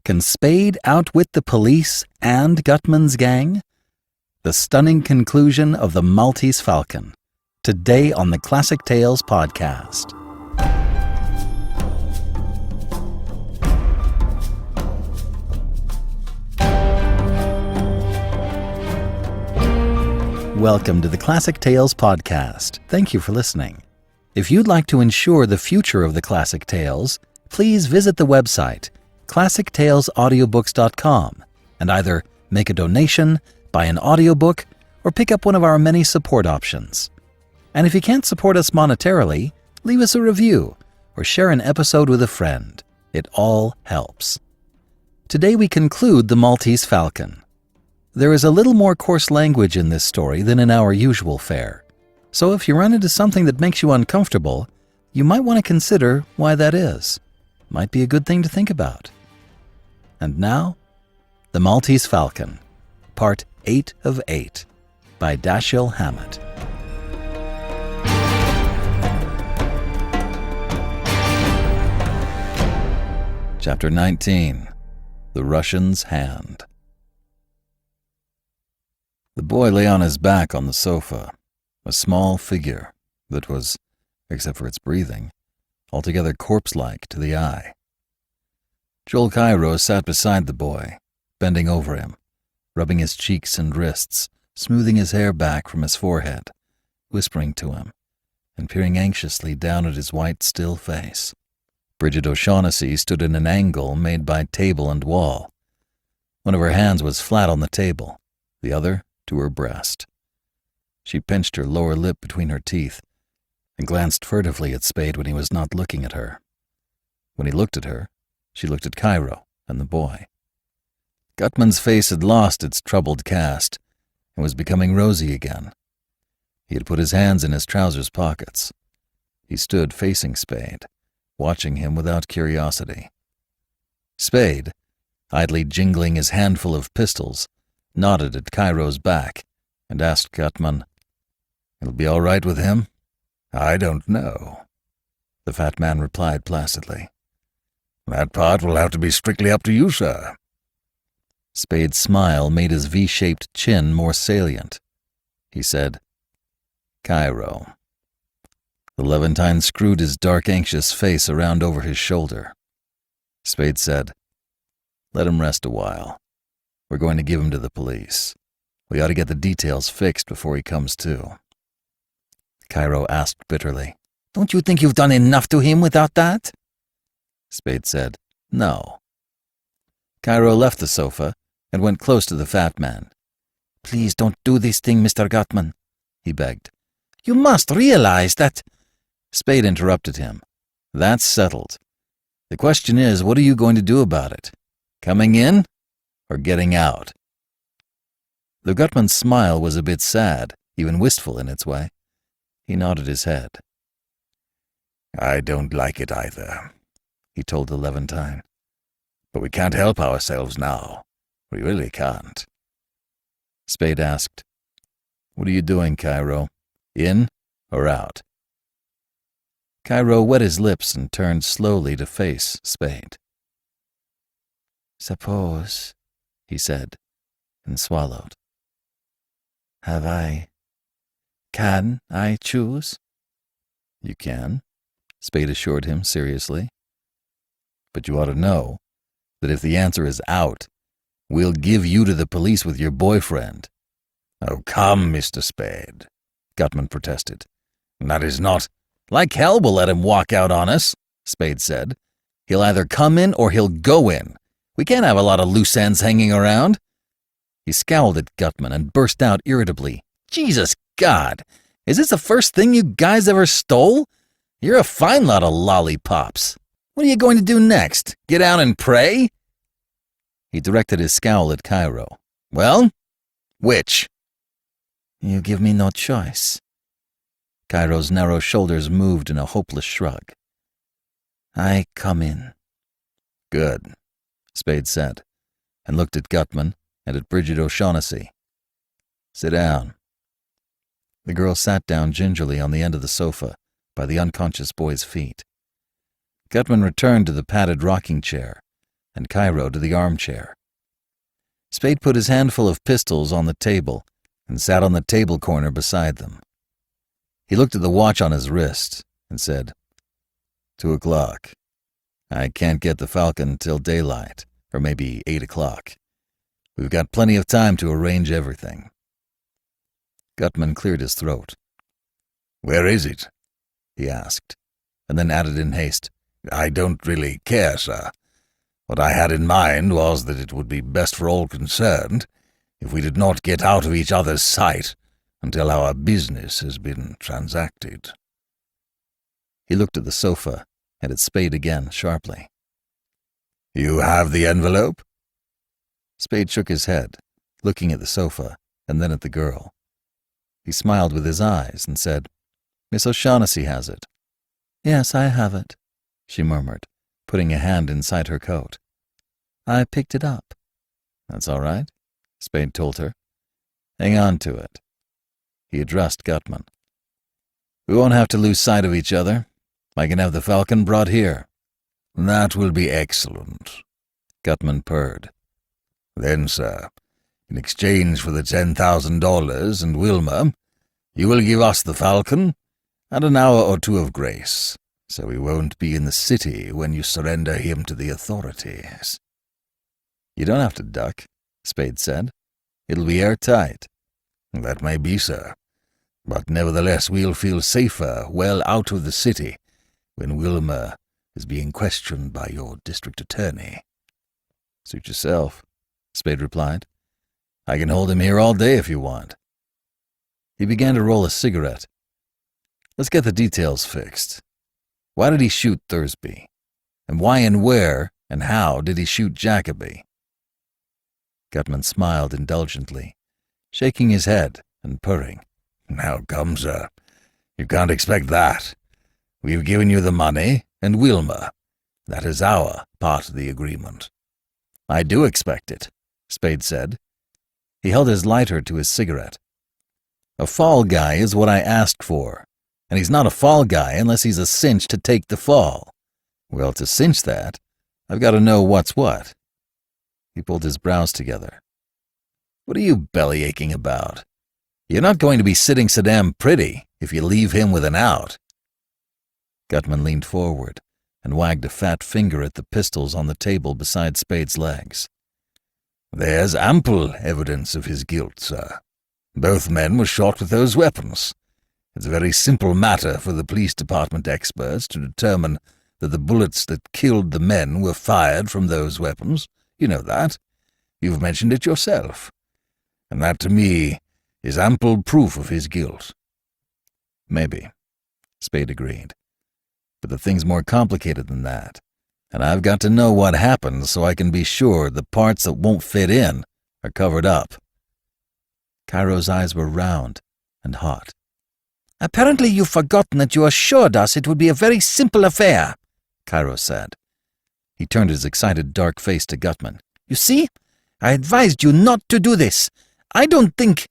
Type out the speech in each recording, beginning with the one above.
Can Spade outwit the police and Gutman's gang? The stunning conclusion of the Maltese Falcon, today on the Classic Tales podcast. Welcome to the Classic Tales podcast. Thank you for listening. If you'd like to ensure the future of the Classic Tales, please visit the website classictalesaudiobooks.com and either make a donation, buy an audiobook, or pick up one of our many support options. And if you can't support us monetarily, leave us a review or share an episode with a friend. It all helps. Today we conclude the Maltese Falcon. There is a little more coarse language in this story than in our usual fare. So if you run into something that makes you uncomfortable, you might want to consider why that is. Might be a good thing to think about. And now, The Maltese Falcon, Part 8 of 8, by Dashiell Hammett. Chapter 19, The Russian's Hand. The boy lay on his back on the sofa, a small figure that was, except for its breathing, altogether corpse-like to the eye. Joel Cairo sat beside the boy, bending over him, rubbing his cheeks and wrists, smoothing his hair back from his forehead, whispering to him, and peering anxiously down at his white, still face. Bridget O'Shaughnessy stood in an angle made by table and wall. One of her hands was flat on the table, the other to her breast. She pinched her lower lip between her teeth and glanced furtively at Spade when he was not looking at her. When he looked at her, she looked at Cairo and the boy. Gutman's face had lost its troubled cast and was becoming rosy again. He had put his hands in his trousers pockets. He stood facing Spade, watching him without curiosity. Spade, idly jingling his handful of pistols, nodded at Cairo's back and asked Gutman, "It'll be all right with him?" "I don't know," the fat man replied placidly. "That part will have to be strictly up to you, sir." Spade's smile made his V-shaped chin more salient. He said, "Cairo." The Levantine screwed his dark, anxious face around over his shoulder. Spade said, "Let him rest a while. We're going to give him to the police. We ought to get the details fixed before he comes to." Cairo asked bitterly, "Don't you think you've done enough to him without that?" Spade said, "No." Cairo left the sofa and went close to the fat man. "Please don't do this thing, Mr. Gutman," he begged. "You must realize that—" Spade interrupted him. "That's settled. The question is, what are you going to do about it? Coming in or getting out?" The Gutman's smile was a bit sad, even wistful in its way. He nodded his head. "I don't like it either," he told the Levantine. "But we can't help ourselves now. We really can't." Spade asked, "What are you doing, Cairo? In or out?" Cairo wet his lips and turned slowly to face Spade. "Suppose," he said, and swallowed. Can I choose?" "You can," Spade assured him seriously. "But you ought to know that if the answer is out, we'll give you to the police with your boyfriend." "Oh, come, Mr. Spade," Gutman protested. "That is not—" "Like hell we'll let him walk out on us," Spade said. "He'll either come in or he'll go in. We can't have a lot of loose ends hanging around." He scowled at Gutman and burst out irritably, "Jesus God! Is this the first thing you guys ever stole? You're a fine lot of lollipops. What are you going to do next? Get out and pray?" He directed his scowl at Cairo. "Well, which?" "You give me no choice." Cairo's narrow shoulders moved in a hopeless shrug. "I come in." "Good," Spade said, and looked at Gutman and at Bridget O'Shaughnessy. "Sit down." The girl sat down gingerly on the end of the sofa by the unconscious boy's feet. Gutman returned to the padded rocking chair and Cairo to the armchair. Spade put his handful of pistols on the table and sat on the table corner beside them. He looked at the watch on his wrist and said, 2 o'clock. I can't get the Falcon till daylight, or maybe 8 o'clock. We've got plenty of time to arrange everything. Gutman cleared his throat. Where is it? He asked, and then added in haste, I don't really care, sir. What I had in mind was that it would be best for all concerned if we did not get out of each other's sight until our business has been transacted. He looked at the sofa and at Spade again sharply. You have the envelope? Spade shook his head, looking at the sofa and then at the girl. He smiled with his eyes and said, Miss O'Shaughnessy has it. Yes, I have it, she murmured, putting a hand inside her coat. I picked it up. That's all right, Spade told her. Hang on to it. He addressed Gutman. We won't have to lose sight of each other. I can have the Falcon brought here. That will be excellent, Gutman purred. Then, sir, in exchange for the $10,000 and Wilma, you will give us the Falcon and an hour or two of grace, so we won't be in the city when you surrender him to the authorities. You don't have to duck, Spade said. It'll be airtight. That may be, sir, but nevertheless we'll feel safer well out of the city when Wilma is being questioned by your district attorney. Suit yourself, Spade replied. I can hold him here all day if you want. He began to roll a cigarette. Let's get the details fixed. Why did he shoot Thursby? And why and where and how did he shoot Jacoby? Gutman smiled indulgently, shaking his head and purring. Now come, sir. You can't expect that. We've given you the money and Wilma. That is our part of the agreement. I do expect it, Spade said. He held his lighter to his cigarette. A fall guy is what I asked for, and he's not a fall guy unless he's a cinch to take the fall. Well, to cinch that, I've got to know what's what. He pulled his brows together. What are you bellyaching about? You're not going to be sitting so damn pretty if you leave him with an out. Gutman leaned forward and wagged a fat finger at the pistols on the table beside Spade's legs. There's ample evidence of his guilt, sir. Both men were shot with those weapons. It's a very simple matter for the police department experts to determine that the bullets that killed the men were fired from those weapons. You know that. You've mentioned it yourself. And that, to me, is ample proof of his guilt. Maybe, Spade agreed. But the thing's more complicated than that, and I've got to know what happened so I can be sure the parts that won't fit in are covered up. Cairo's eyes were round and hot. Apparently you've forgotten that you assured us it would be a very simple affair, Cairo said. He turned his excited dark face to Gutman. You see? I advised you not to do this. I don't think—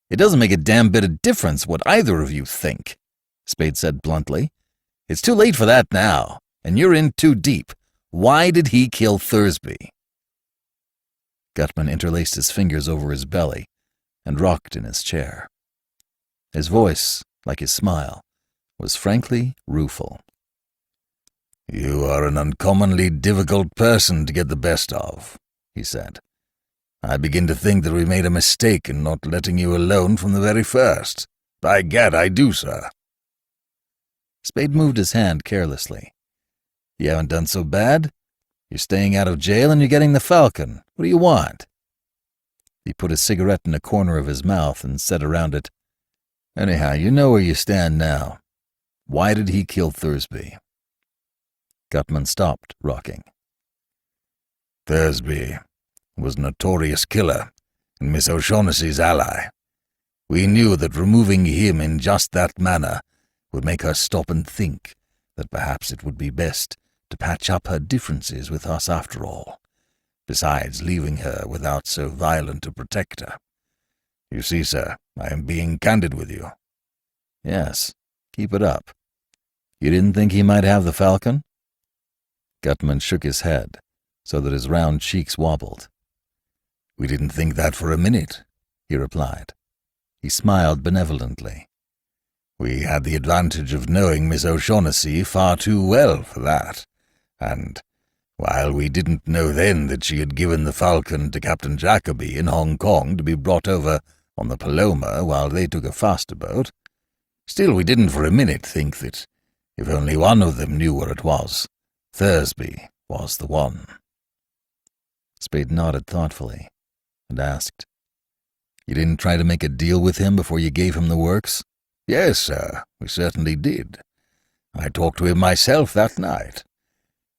It doesn't make a damn bit of difference what either of you think, Spade said bluntly. It's too late for that now, and you're in too deep. Why did he kill Thursby? Gutman interlaced his fingers over his belly and rocked in his chair. His voice, like his smile, was frankly rueful. You are an uncommonly difficult person to get the best of, he said. I begin to think that we made a mistake in not letting you alone from the very first. By gad, I do, sir. Spade moved his hand carelessly. You haven't done so bad. You're staying out of jail and you're getting the Falcon. What do you want? He put a cigarette in a corner of his mouth and said around it, Anyhow, you know where you stand now. Why did he kill Thursby? Gutman stopped rocking. Thursby was a notorious killer and Miss O'Shaughnessy's ally. We knew that removing him in just that manner would make her stop and think that perhaps it would be best to patch up her differences with us after all, besides leaving her without so violent a protector. You see, sir, I am being candid with you. Yes, keep it up. You didn't think he might have the Falcon? Gutman shook his head, so that his round cheeks wobbled. "We didn't think that for a minute," he replied. He smiled benevolently. "We had the advantage of knowing Miss O'Shaughnessy far too well for that, and while we didn't know then that she had given the Falcon to Captain Jacoby in Hong Kong to be brought over on the Paloma while they took a faster boat, still we didn't for a minute think that if only one of them knew where it was, Thursby was the one." Spade nodded thoughtfully and asked, "You didn't try to make a deal with him before you gave him the works?" "Yes, sir, we certainly did. I talked to him myself that night.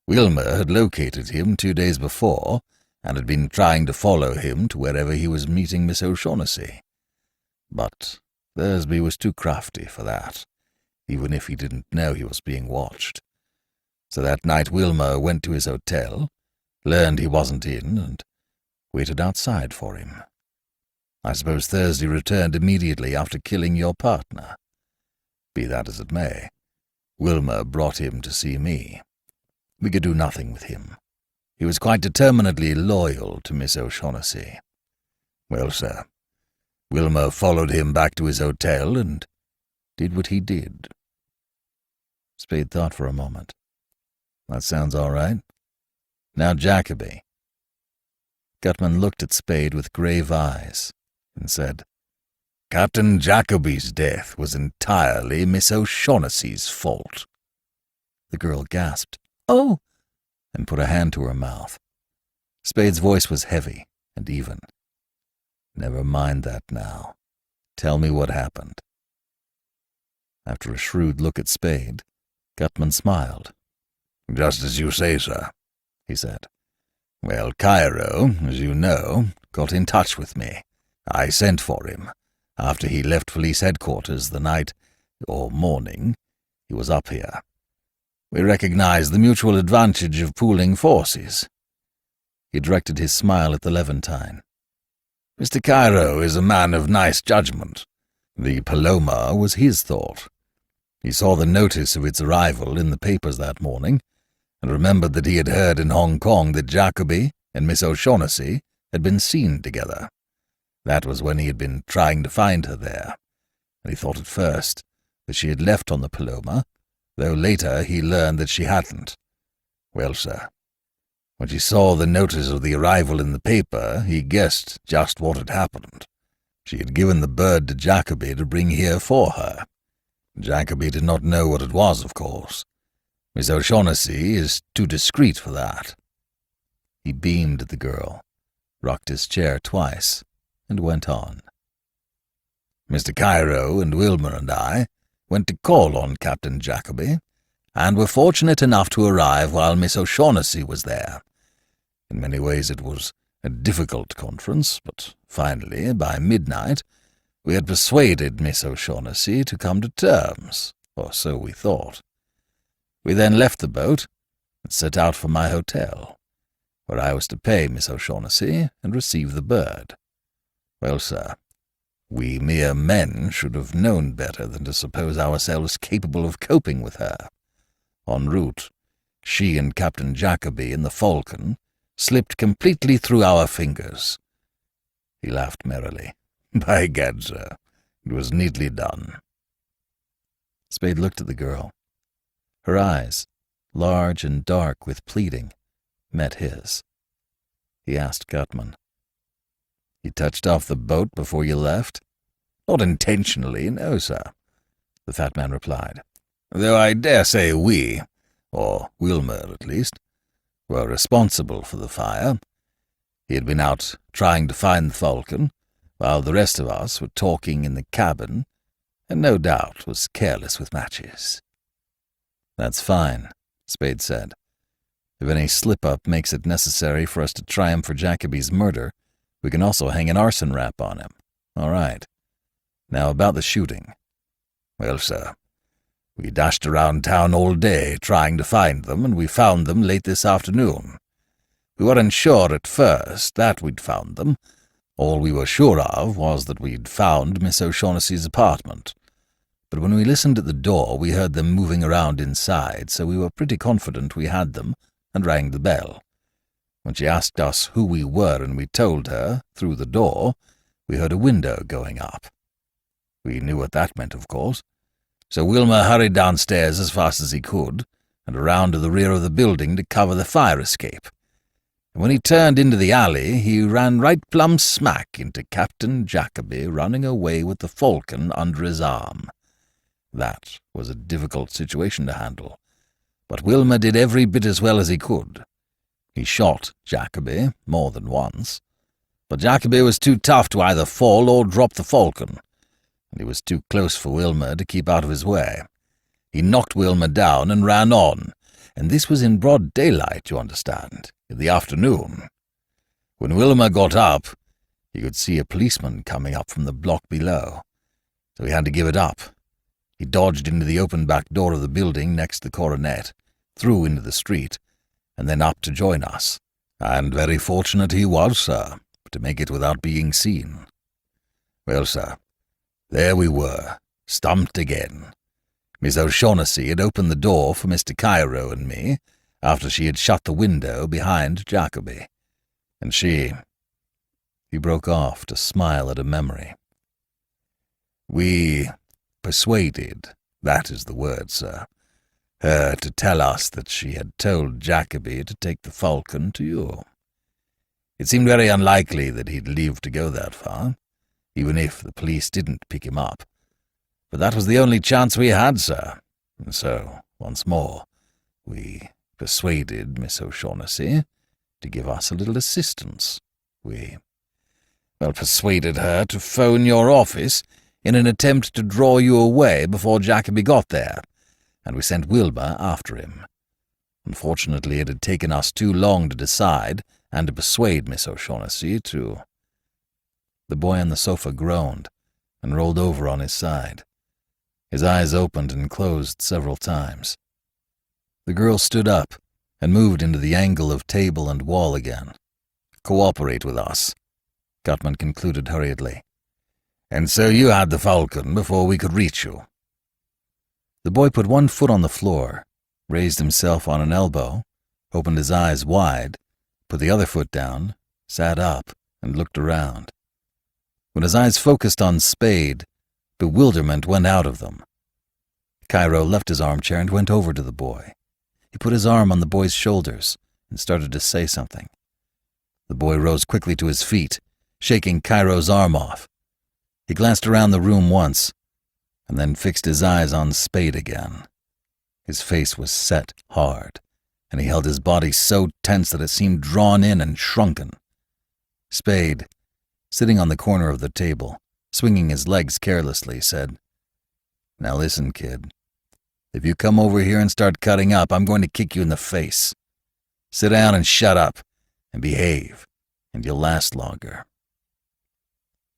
Wilmer had located him 2 days before and had been trying to follow him to wherever he was meeting Miss O'Shaughnessy. But Thursby was too crafty for that, even if he didn't know he was being watched. So that night Wilmer went to his hotel, learned he wasn't in, and waited outside for him. I suppose Thursby returned immediately after killing your partner. Be that as it may, Wilmer brought him to see me. We could do nothing with him. He was quite determinedly loyal to Miss O'Shaughnessy. Well, sir, Wilmer followed him back to his hotel and did what he did." Spade thought for a moment. "That sounds all right. Now Jacoby." Gutman looked at Spade with grave eyes and said, "Captain Jacoby's death was entirely Miss O'Shaughnessy's fault." The girl gasped, "Oh!" and put a hand to her mouth. Spade's voice was heavy and even. "Never mind that now. Tell me what happened." After a shrewd look at Spade, Gutman smiled. "Just as you say, sir," he said. "Well, Cairo, as you know, got in touch with me. I sent for him. After he left police headquarters the night, or morning, he was up here. We recognized the mutual advantage of pooling forces." He directed his smile at the Levantine. "Mr. Cairo is a man of nice judgment. The Paloma was his thought. He saw the notice of its arrival in the papers that morning, and remembered that he had heard in Hong Kong that Jacoby and Miss O'Shaughnessy had been seen together. That was when he had been trying to find her there, and he thought at first that she had left on the Paloma, though later he learned that she hadn't. Well, sir, when he saw the notice of the arrival in the paper, he guessed just what had happened. She had given the bird to Jacoby to bring here for her. Jacoby did not know what it was, of course. Miss O'Shaughnessy is too discreet for that." He beamed at the girl, rocked his chair twice, and went on. "Mr. Cairo and Wilmer and I went to call on Captain Jacoby, and were fortunate enough to arrive while Miss O'Shaughnessy was there. In many ways it was a difficult conference, but finally, by midnight, we had persuaded Miss O'Shaughnessy to come to terms, or so we thought. We then left the boat and set out for my hotel, where I was to pay Miss O'Shaughnessy and receive the bird. Well, sir, we mere men should have known better than to suppose ourselves capable of coping with her. En route, she and Captain Jacoby in the Falcon slipped completely through our fingers." He laughed merrily. "By gad, sir, it was neatly done." Spade looked at the girl. Her eyes, large and dark with pleading, met his. He asked Gutman, "You touched off the boat before you left?" "Not intentionally, no, sir," the fat man replied, "though I dare say we, or Wilmer at least, were responsible for the fire. He had been out trying to find the Falcon, while the rest of us were talking in the cabin, and no doubt was careless with matches." "That's fine," Spade said. "If any slip-up makes it necessary for us to try him for Jacoby's murder, we can also hang an arson rap on him. All right. Now about the shooting." "Well, sir, we dashed around town all day trying to find them, and we found them late this afternoon. We weren't sure at first that we'd found them. All we were sure of was that we'd found Miss O'Shaughnessy's apartment. But when we listened at the door, we heard them moving around inside, so we were pretty confident we had them and rang the bell. When she asked us who we were and we told her, through the door, we heard a window going up. We knew what that meant, of course, so Wilmer hurried downstairs as fast as he could and around to the rear of the building to cover the fire escape. And when he turned into the alley, he ran right plumb smack into Captain Jacoby running away with the Falcon under his arm. That was a difficult situation to handle, but Wilmer did every bit as well as he could. He shot Jacoby more than once, but Jacoby was too tough to either fall or drop the Falcon, and he was too close for Wilmer to keep out of his way. He knocked Wilmer down and ran on, and this was in broad daylight, you understand, in the afternoon. When Wilmer got up, he could see a policeman coming up from the block below, so he had to give it up. He dodged into the open back door of the building next the coronet, through into the street, and then up to join us. And very fortunate he was, sir, to make it without being seen. Well, sir, there we were, stumped again. Miss O'Shaughnessy had opened the door for Mr. Cairo and me after she had shut the window behind Jacoby, and she— He broke off to smile at a memory. We persuaded, that is the word, sir, her to tell us that she had told Jacoby to take the Falcon to you. It seemed very unlikely that he'd live to go that far, even if the police didn't pick him up. But that was the only chance we had, sir, and so, once more, we persuaded Miss O'Shaughnessy to give us a little assistance. We persuaded her to phone your office in an attempt to draw you away before Jacoby got there, and we sent Wilmer after him. Unfortunately, it had taken us too long to decide and to persuade Miss O'Shaughnessy to— The boy on the sofa groaned and rolled over on his side. His eyes opened and closed several times. The girl stood up and moved into the angle of table and wall again. Cooperate with us, Gutman concluded hurriedly. And so you had the Falcon before we could reach you. The boy put one foot on the floor, raised himself on an elbow, opened his eyes wide, put the other foot down, sat up, and looked around. When his eyes focused on Spade, bewilderment went out of them. Cairo left his armchair and went over to the boy. He put his arm on the boy's shoulders and started to say something. The boy rose quickly to his feet, shaking Cairo's arm off. He glanced around the room once, and then fixed his eyes on Spade again. His face was set hard, and he held his body so tense that it seemed drawn in and shrunken. Spade, sitting on the corner of the table, swinging his legs carelessly, said, "Now listen, kid. If you come over here and start cutting up, I'm going to kick you in the face. Sit down and shut up, and behave, and you'll last longer."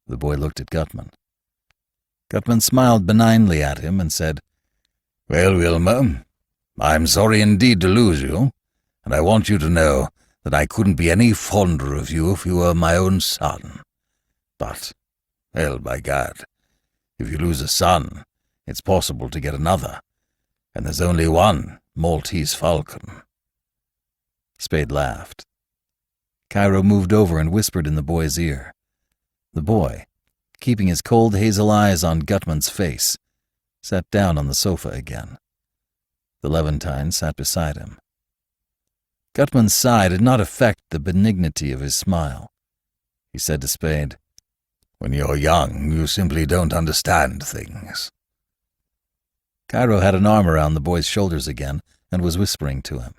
The boy looked at Gutman. Gutman smiled benignly at him and said, "Well, Wilmer, I'm sorry indeed to lose you, and I want you to know that I couldn't be any fonder of you if you were my own son. But, well, by God, if you lose a son, it's possible to get another, and there's only one Maltese Falcon." Spade laughed. Cairo moved over and whispered in the boy's ear. The boy, keeping his cold hazel eyes on Gutman's face, sat down on the sofa again. The Levantine sat beside him. Gutman's sigh did not affect the benignity of his smile. He said to Spade, "When you're young, you simply don't understand things." Cairo had an arm around the boy's shoulders again and was whispering to him.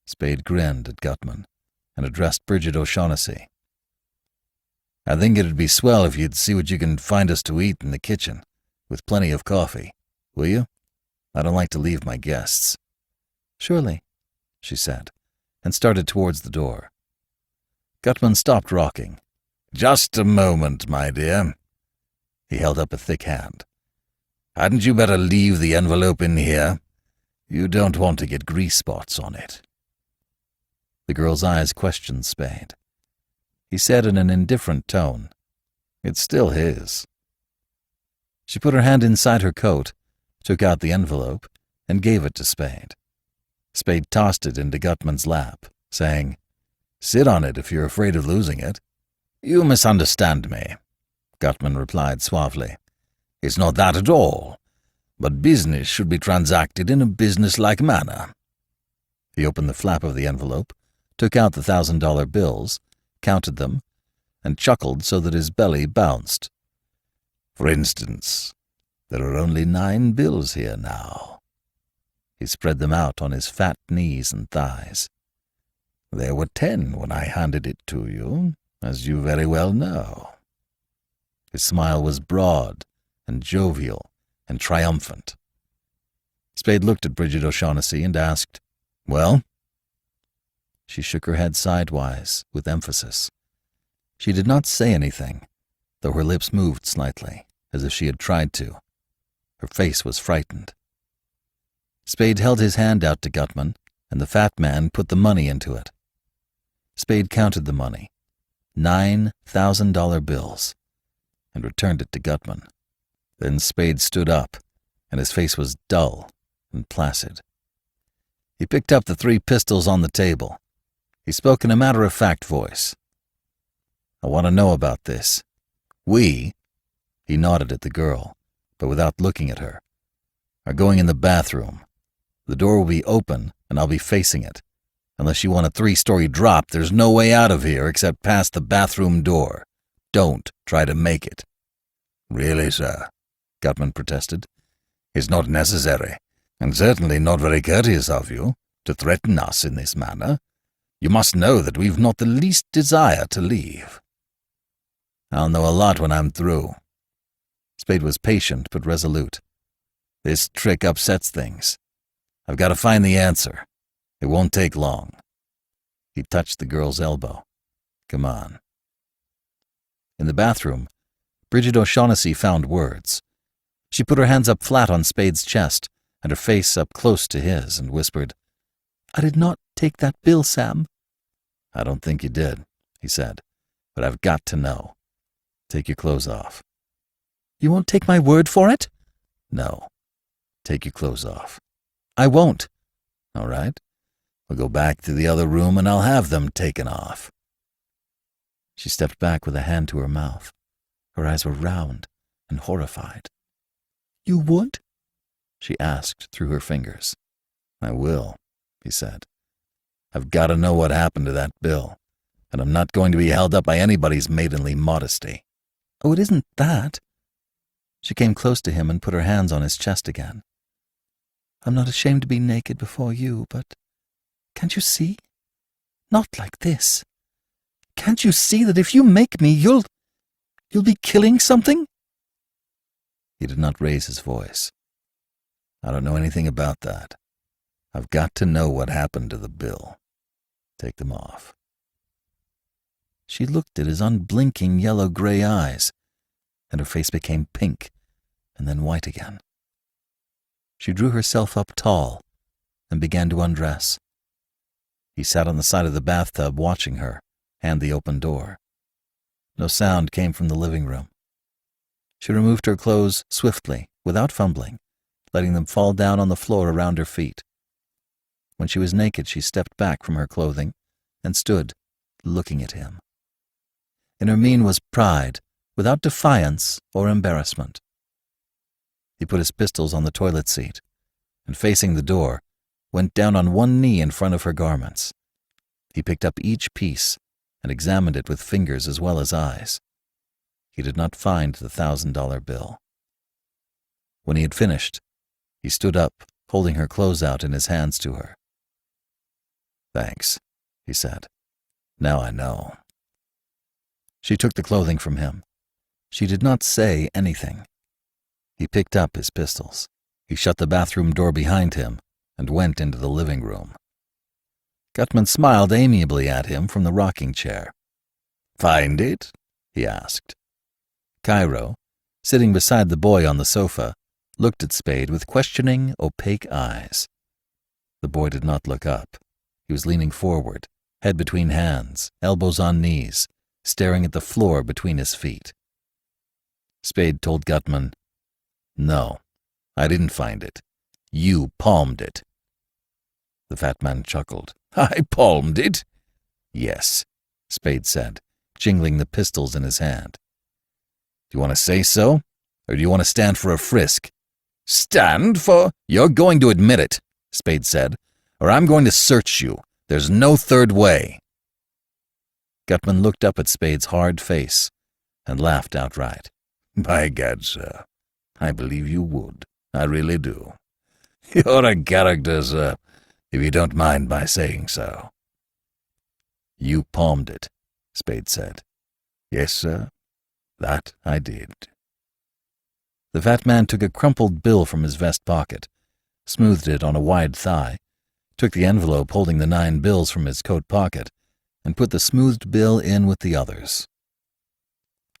Spade grinned at Gutman and addressed Bridget O'Shaughnessy. "I think it'd be swell if you'd see what you can find us to eat in the kitchen, with plenty of coffee. Will you? I don't like to leave my guests." "Surely," she said, and started towards the door. Gutman stopped rocking. "Just a moment, my dear." He held up a thick hand. "Hadn't you better leave the envelope in here? You don't want to get grease spots on it." The girl's eyes questioned Spade. He said in an indifferent tone, "It's still his." She put her hand inside her coat, took out the envelope, and gave it to Spade. Spade tossed it into Gutman's lap, saying, Sit on it if you're afraid of losing it. You misunderstand me, Gutman replied suavely. It's not that at all, but business should be transacted in a business-like manner. He opened the flap of the envelope, took out the $1,000 bills, counted them, and chuckled so that his belly bounced. For instance, there are only 9 bills here now. He spread them out on his fat knees and thighs. There were 10 when I handed it to you, as you very well know. His smile was broad and jovial and triumphant. Spade looked at Bridget O'Shaughnessy and asked, "Well?" She shook her head sidewise with emphasis. She did not say anything, though her lips moved slightly, as if she had tried to. Her face was frightened. Spade held his hand out to Gutman, and the fat man put the money into it. Spade counted the money, $9,000 bills, and returned it to Gutman. Then Spade stood up, and his face was dull and placid. He picked up the 3 pistols on the table. He spoke in a matter-of-fact voice. "I want to know about this. We," he nodded at the girl, but without looking at her, "are going in the bathroom. The door will be open, and I'll be facing it. Unless you want a 3-story drop, there's no way out of here except past the bathroom door. Don't try to make it." "Really, sir," Gutman protested, "it's not necessary, and certainly not very courteous of you, to threaten us in this manner. You must know that we've not the least desire to leave." "I'll know a lot when I'm through." Spade was patient but resolute. "This trick upsets things. I've got to find the answer. It won't take long." He touched the girl's elbow. "Come on." In the bathroom, Bridget O'Shaughnessy found words. She put her hands up flat on Spade's chest and her face up close to his and whispered, "I did not take that bill, Sam." "I don't think you did," he said, "but I've got to know. Take your clothes off." "You won't take my word for it?" "No. Take your clothes off." "I won't." "All right. We'll go back to the other room and I'll have them taken off." She stepped back with a hand to her mouth. Her eyes were round and horrified. "You would?" she asked through her fingers. "I will," he said. "I've got to know what happened to that bill, and I'm not going to be held up by anybody's maidenly modesty." "Oh, it isn't that." She came close to him and put her hands on his chest again. "I'm not ashamed to be naked before you, but can't you see? Not like this. Can't you see that if you make me, you'll be killing something?" He did not raise his voice. "I don't know anything about that. I've got to know what happened to the bill. Take them off." She looked at his unblinking yellow-gray eyes, and her face became pink and then white again. She drew herself up tall and began to undress. He sat on the side of the bathtub watching her and the open door. No sound came from the living room. She removed her clothes swiftly, without fumbling, letting them fall down on the floor around her feet. When she was naked, she stepped back from her clothing and stood, looking at him. In her mien was pride, without defiance or embarrassment. He put his pistols on the toilet seat, and facing the door, went down on one knee in front of her garments. He picked up each piece and examined it with fingers as well as eyes. He did not find the $1,000 bill. When he had finished, he stood up, holding her clothes out in his hands to her. "Thanks," he said. "Now I know." She took the clothing from him. She did not say anything. He picked up his pistols. He shut the bathroom door behind him and went into the living room. Gutman smiled amiably at him from the rocking chair. "Find it?" he asked. Cairo, sitting beside the boy on the sofa, looked at Spade with questioning, opaque eyes. The boy did not look up. He was leaning forward, head between hands, elbows on knees, staring at the floor between his feet. Spade told Gutman, "No, I didn't find it. You palmed it." The fat man chuckled. "I palmed it? Yes, Spade said, jingling the pistols in his hand. Do you want to say so, or do you want to stand for a frisk? Stand for? You're going to admit it, Spade said, or I'm going to search you. There's no third way. Gutman looked up at Spade's hard face and laughed outright. By gad, sir, I believe you would. I really do. You're a character, sir, if you don't mind my saying so. You palmed it, Spade said. Yes, sir, that I did. The fat man took a crumpled bill from his vest pocket, smoothed it on a wide thigh, took the envelope holding the 9 bills from his coat pocket, and put the smoothed bill in with the others.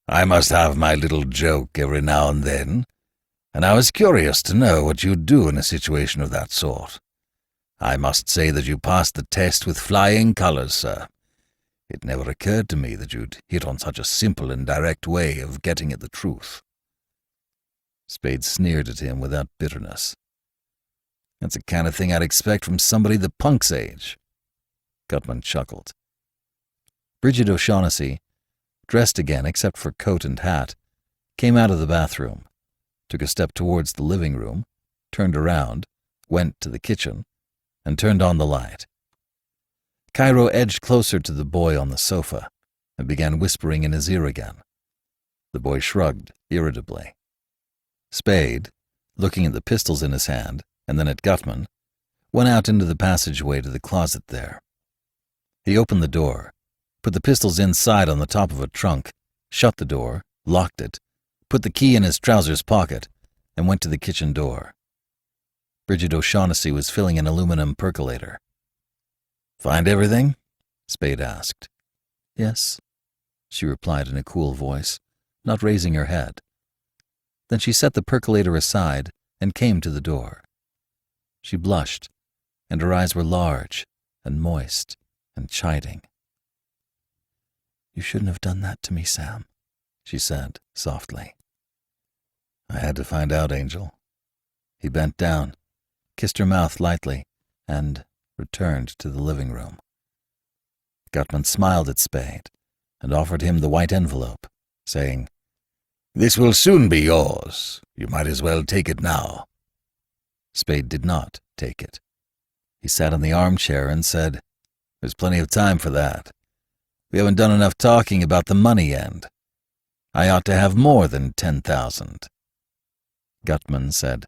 I must have my little joke every now and then, and I was curious to know what you'd do in a situation of that sort. I must say that you passed the test with flying colors, sir. It never occurred to me that you'd hit on such a simple and direct way of getting at the truth. Spade sneered at him without bitterness. That's the kind of thing I'd expect from somebody the punk's age. Gutman chuckled. Bridget O'Shaughnessy, dressed again except for coat and hat, came out of the bathroom, took a step towards the living room, turned around, went to the kitchen, and turned on the light. Cairo edged closer to the boy on the sofa and began whispering in his ear again. The boy shrugged irritably. Spade, looking at the pistols in his hand and then at Gutman, went out into the passageway to the closet there. He opened the door, put the pistols inside on the top of a trunk, shut the door, locked it, put the key in his trousers pocket, and went to the kitchen door. Bridget O'Shaughnessy was filling an aluminum percolator. "Find everything?" Spade asked. "Yes," she replied in a cool voice, not raising her head. Then she set the percolator aside and came to the door. She blushed, and her eyes were large and moist and chiding. "You shouldn't have done that to me, Sam," she said softly. "I had to find out, Angel." He bent down, kissed her mouth lightly, and returned to the living room. Gutman smiled at Spade and offered him the white envelope, saying, "This will soon be yours. You might as well take it now." Spade did not take it. He sat in the armchair and said, "There's plenty of time for that. We haven't done enough talking about the money end. I ought to have more than 10,000. Gutman said,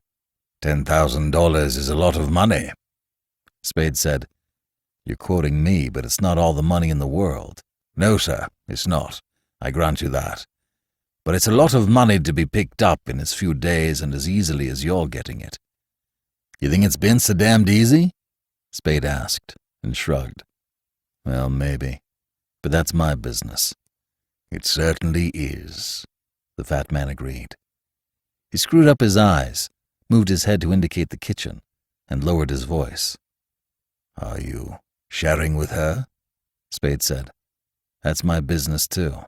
$10,000 is a lot of money. Spade said, "You're quoting me, but it's not all the money in the world." "No, sir, it's not. I grant you that. But it's a lot of money to be picked up in as few days and as easily as you're getting it." "You think it's been so damned easy?" Spade asked, and shrugged. "Well, maybe. But that's my business." "It certainly is," the fat man agreed. He screwed up his eyes, moved his head to indicate the kitchen, and lowered his voice. "Are you sharing with her?" Spade said. "That's my business, too."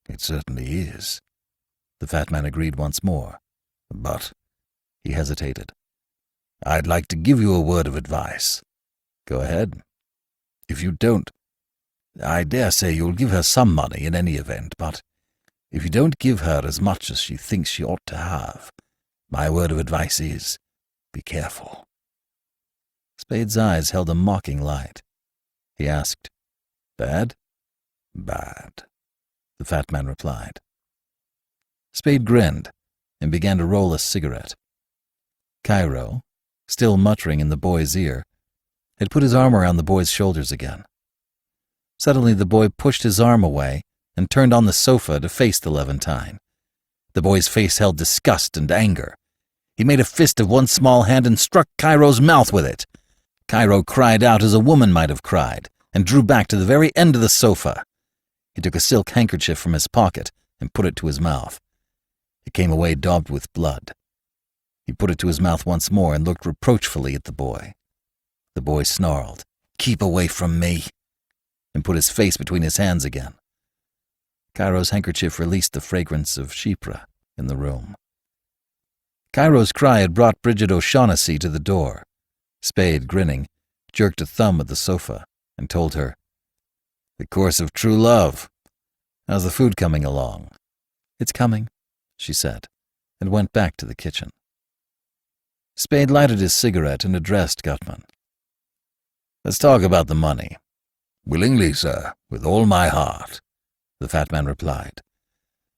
"It certainly is," the fat man agreed once more. "But," he hesitated, "I'd like to give you a word of advice." "Go ahead." "If you don't, I dare say you'll give her some money in any event, but if you don't give her as much as she thinks she ought to have, my word of advice is, be careful." Spade's eyes held a mocking light. He asked, "Bad?" "Bad," the fat man replied. Spade grinned and began to roll a cigarette. Cairo, still muttering in the boy's ear, had put his arm around the boy's shoulders again. Suddenly the boy pushed his arm away and turned on the sofa to face the Levantine. The boy's face held disgust and anger. He made a fist of one small hand and struck Cairo's mouth with it. Cairo cried out as a woman might have cried and drew back to the very end of the sofa. He took a silk handkerchief from his pocket and put it to his mouth. It came away daubed with blood. He put it to his mouth once more and looked reproachfully at the boy. The boy snarled, "Keep away from me," and put his face between his hands again. Cairo's handkerchief released the fragrance of chypre in the room. Cairo's cry had brought Bridget O'Shaughnessy to the door. Spade, grinning, jerked a thumb at the sofa and told her, The course of true love. How's the food coming along? It's coming, she said, and went back to the kitchen. Spade lighted his cigarette and addressed Gutman. Let's talk about the money. Willingly, sir, with all my heart, the fat man replied.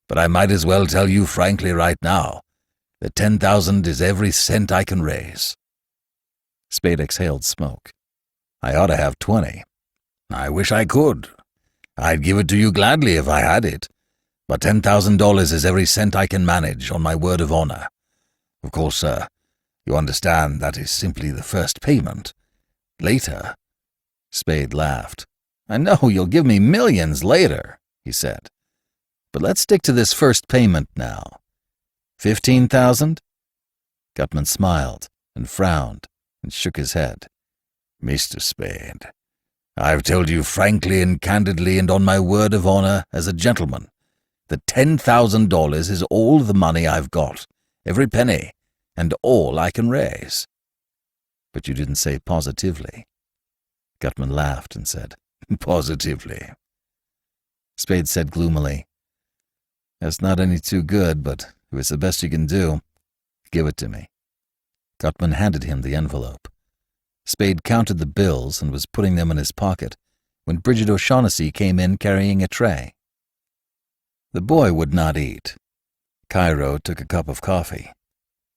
But I might as well tell you frankly right now that 10,000 is every cent I can raise. Spade exhaled smoke. I ought to have 20. I wish I could. I'd give it to you gladly if I had it. But $10,000 is every cent I can manage, on my word of honor. Of course, sir, you understand that is simply the first payment. Later— Spade laughed. I know you'll give me millions later, he said. But let's stick to this first payment now. 15,000? Gutman smiled and frowned and shook his head. Mr. Spade, I've told you frankly and candidly and on my word of honor as a gentleman that $10,000 is all the money I've got, every penny, and all I can raise. But you didn't say positively. Gutman laughed and said, Positively. Spade said gloomily, That's not any too good, but if it's the best you can do, give it to me. Gutman handed him the envelope. Spade counted the bills and was putting them in his pocket when Bridget O'Shaughnessy came in carrying a tray. The boy would not eat. Cairo took a cup of coffee.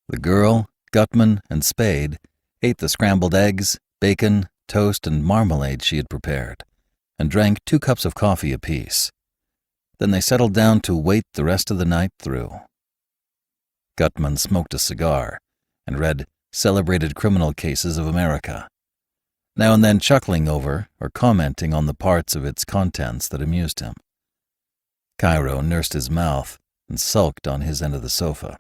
The girl, Gutman, and Spade ate the scrambled eggs, bacon, toast, and marmalade she had prepared, and drank 2 cups of coffee apiece. Then they settled down to wait the rest of the night through. Gutman smoked a cigar and read Celebrated Criminal Cases of America, now and then chuckling over or commenting on the parts of its contents that amused him. Cairo nursed his mouth and sulked on his end of the sofa.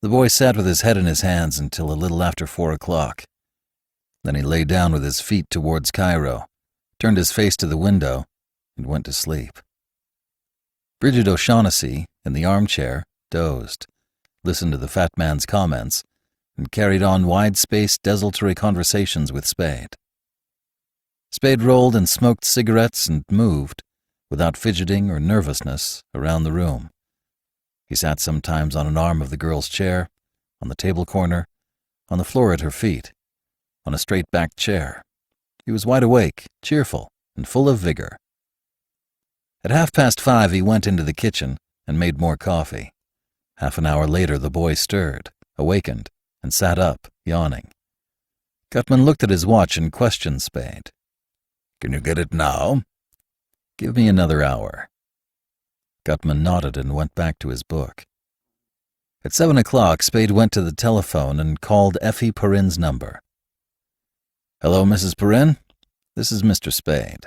The boy sat with his head in his hands until a little after 4 o'clock. Then he lay down with his feet towards Cairo, turned his face to the window, and went to sleep. Bridget O'Shaughnessy, in the armchair, dozed, listened to the fat man's comments, and carried on wide-spaced desultory conversations with Spade. Spade rolled and smoked cigarettes and moved, without fidgeting or nervousness, around the room. He sat sometimes on an arm of the girl's chair, on the table corner, on the floor at her feet, on a straight-backed chair. He was wide awake, cheerful, and full of vigor. At 5:30 he went into the kitchen and made more coffee. Half an hour later the boy stirred, awakened, and sat up, yawning. Gutman looked at his watch and questioned Spade. Can you get it now? Give me another hour. Gutman nodded and went back to his book. At 7 o'clock, Spade went to the telephone and called Effie Perrin's number. Hello, Mrs. Perrin. This is Mr. Spade.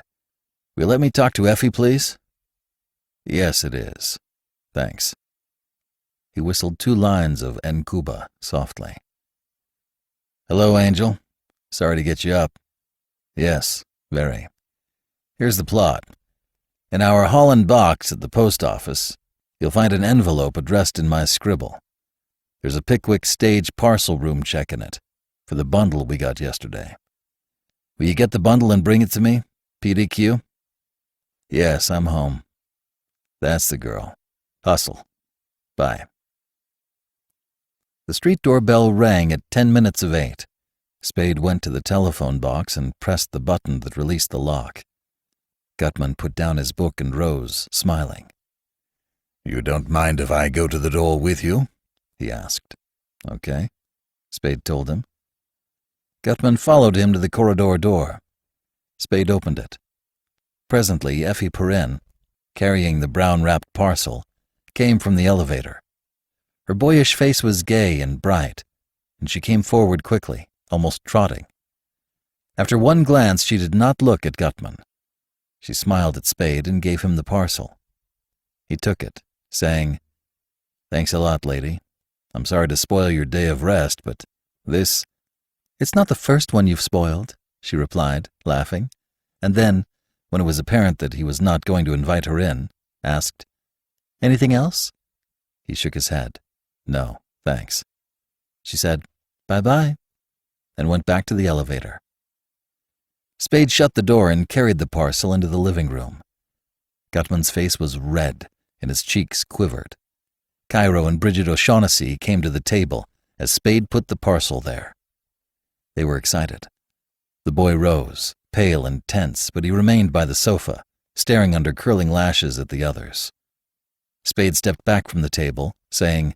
Will you let me talk to Effie, please? Yes, it is. Thanks. He whistled 2 lines of En Cuba softly. Hello, Angel. Sorry to get you up. Yes, very. Here's the plot. In our Holland box at the post office, you'll find an envelope addressed in my scribble. There's a Pickwick Stage parcel room check in it, for the bundle we got yesterday. Will you get the bundle and bring it to me, PDQ? Yes, I'm home. That's the girl. Hustle. Bye. The street doorbell rang at 10 minutes of 8. Spade went to the telephone box and pressed the button that released the lock. Gutman put down his book and rose, smiling. You don't mind if I go to the door with you? He asked. Okay, Spade told him. Gutman followed him to the corridor door. Spade opened it. Presently, Effie Perrin, carrying the brown-wrapped parcel, came from the elevator. Her boyish face was gay and bright, and she came forward quickly, almost trotting. After one glance, she did not look at Gutman. She smiled at Spade and gave him the parcel. He took it, saying, Thanks a lot, lady. I'm sorry to spoil your day of rest, but this— It's not the first one you've spoiled, she replied, laughing, and then, when it was apparent that he was not going to invite her in, asked, Anything else? He shook his head. No, thanks. She said, Bye-bye, and went back to the elevator. Spade shut the door and carried the parcel into the living room. Gutman's face was red and his cheeks quivered. Cairo and Bridget O'Shaughnessy came to the table as Spade put the parcel there. They were excited. The boy rose, pale and tense, but he remained by the sofa, staring under curling lashes at the others. Spade stepped back from the table, saying,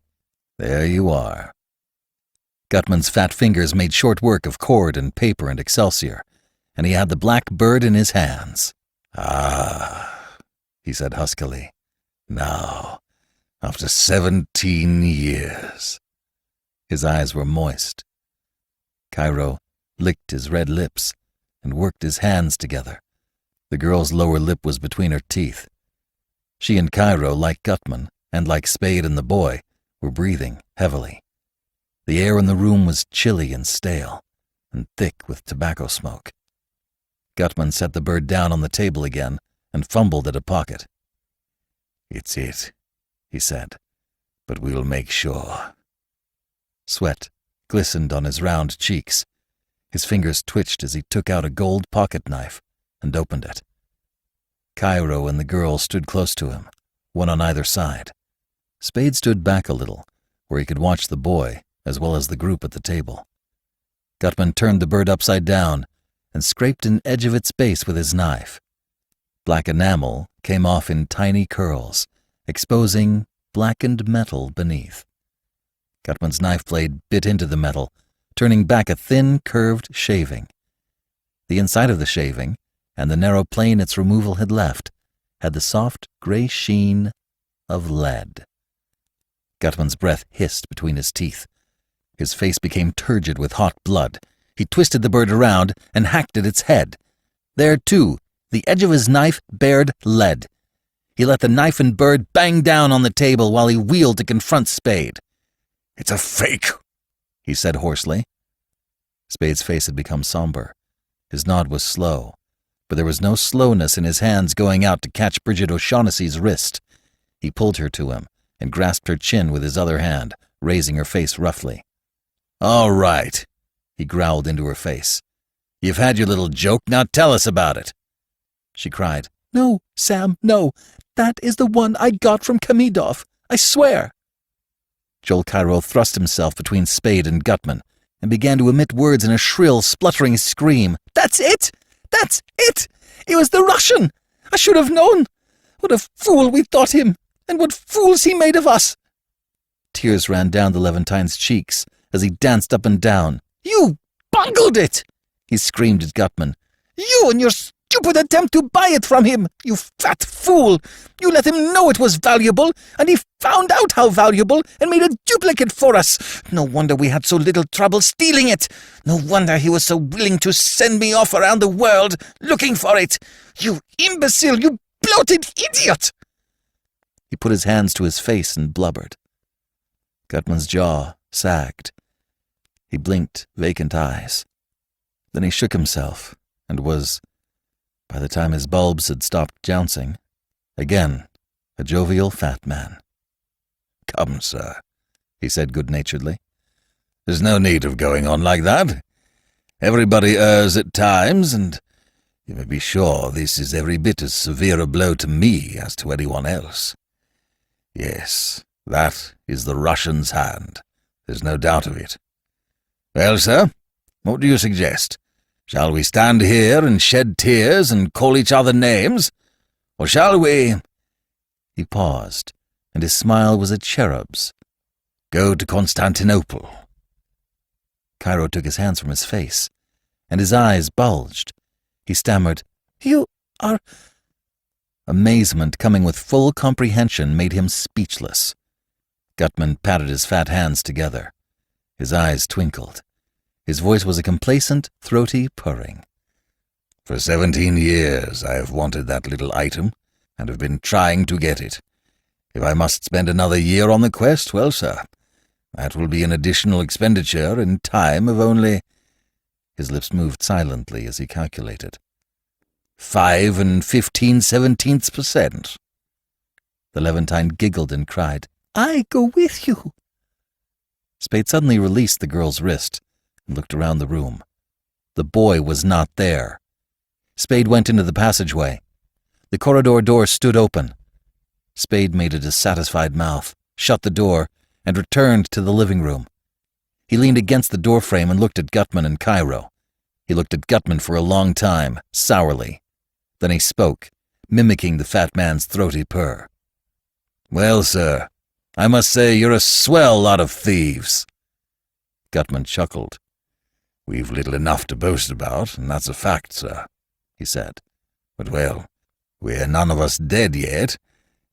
"There you are." Gutman's fat fingers made short work of cord and paper and excelsior, and he had the black bird in his hands. "Ah," he said huskily. "Now, after 17 years. His eyes were moist. Cairo licked his red lips and worked his hands together. The girl's lower lip was between her teeth. She and Cairo, like Gutman, and like Spade and the boy, were breathing heavily. The air in the room was chilly and stale, and thick with tobacco smoke. Gutman set the bird down on the table again and fumbled at a pocket. "It's it," he said, "but we'll make sure." Sweat glistened on his round cheeks. His fingers twitched as he took out a gold pocket knife and opened it. Cairo and the girl stood close to him, one on either side. Spade stood back a little, where he could watch the boy as well as the group at the table. Gutman turned the bird upside down and scraped an edge of its base with his knife. Black enamel came off in tiny curls, exposing blackened metal beneath. Gutman's knife blade bit into the metal, turning back a thin, curved shaving. The inside of the shaving, and the narrow plane its removal had left, had the soft gray sheen of lead. Gutman's breath hissed between his teeth. His face became turgid with hot blood. He twisted the bird around and hacked at its head. There, too, the edge of his knife bared lead. He let the knife and bird bang down on the table while he wheeled to confront Spade. "It's a fake," he said hoarsely. Spade's face had become somber. His nod was slow, but there was no slowness in his hands going out to catch Bridget O'Shaughnessy's wrist. He pulled her to him and grasped her chin with his other hand, raising her face roughly. "All right," he growled into her face. "You've had your little joke, now tell us about it." She cried, "No, Sam, no. That is the one I got from Kamidov. I swear." Joel Cairo thrust himself between Spade and Gutman and began to emit words in a shrill, spluttering scream. "That's it! That's it! It was the Russian! I should have known! What a fool we thought him, and what fools he made of us!" Tears ran down the Levantines' cheeks as he danced up and down. "You bungled it!" he screamed at Gutman. "You and your stupid attempt to buy it from him, you fat fool! You let him know it was valuable, and he found out how valuable and made a duplicate for us. No wonder we had so little trouble stealing it. No wonder he was so willing to send me off around the world looking for it. You imbecile, you bloated idiot!" He put his hands to his face and blubbered. Gutman's jaw sagged. He blinked vacant eyes. Then he shook himself and was, by the time his bulbs had stopped jouncing, again a jovial fat man. "Come, sir," he said good-naturedly. "There's no need of going on like that. Everybody errs at times, and you may be sure this is every bit as severe a blow to me as to anyone else. Yes, that is the Russian's hand. There's no doubt of it. Well, sir, what do you suggest? Shall we stand here and shed tears and call each other names? Or shall we—" He paused, and his smile was a cherub's. "Go to Constantinople?" Cairo took his hands from his face, and his eyes bulged. He stammered, "You are—" Amazement coming with full comprehension made him speechless. Gutman patted his fat hands together. His eyes twinkled. His voice was a complacent, throaty purring. "For 17 years I have wanted that little item, and have been trying to get it. If I must spend another year on the quest, well, sir, that will be an additional expenditure in time of only—" His lips moved silently as he calculated. 5 15/17%. The Levantine giggled and cried, "I go with you." Spade suddenly released the girl's wrist and looked around the room. The boy was not there. Spade went into the passageway. The corridor door stood open. Spade made a dissatisfied mouth, shut the door, and returned to the living room. He leaned against the doorframe and looked at Gutman and Cairo. He looked at Gutman for a long time, sourly. Then he spoke, mimicking the fat man's throaty purr. "Well, sir, I must say you're a swell lot of thieves." Gutman chuckled. "We've little enough to boast about, and that's a fact, sir," he said. "But, well, we're none of us dead yet,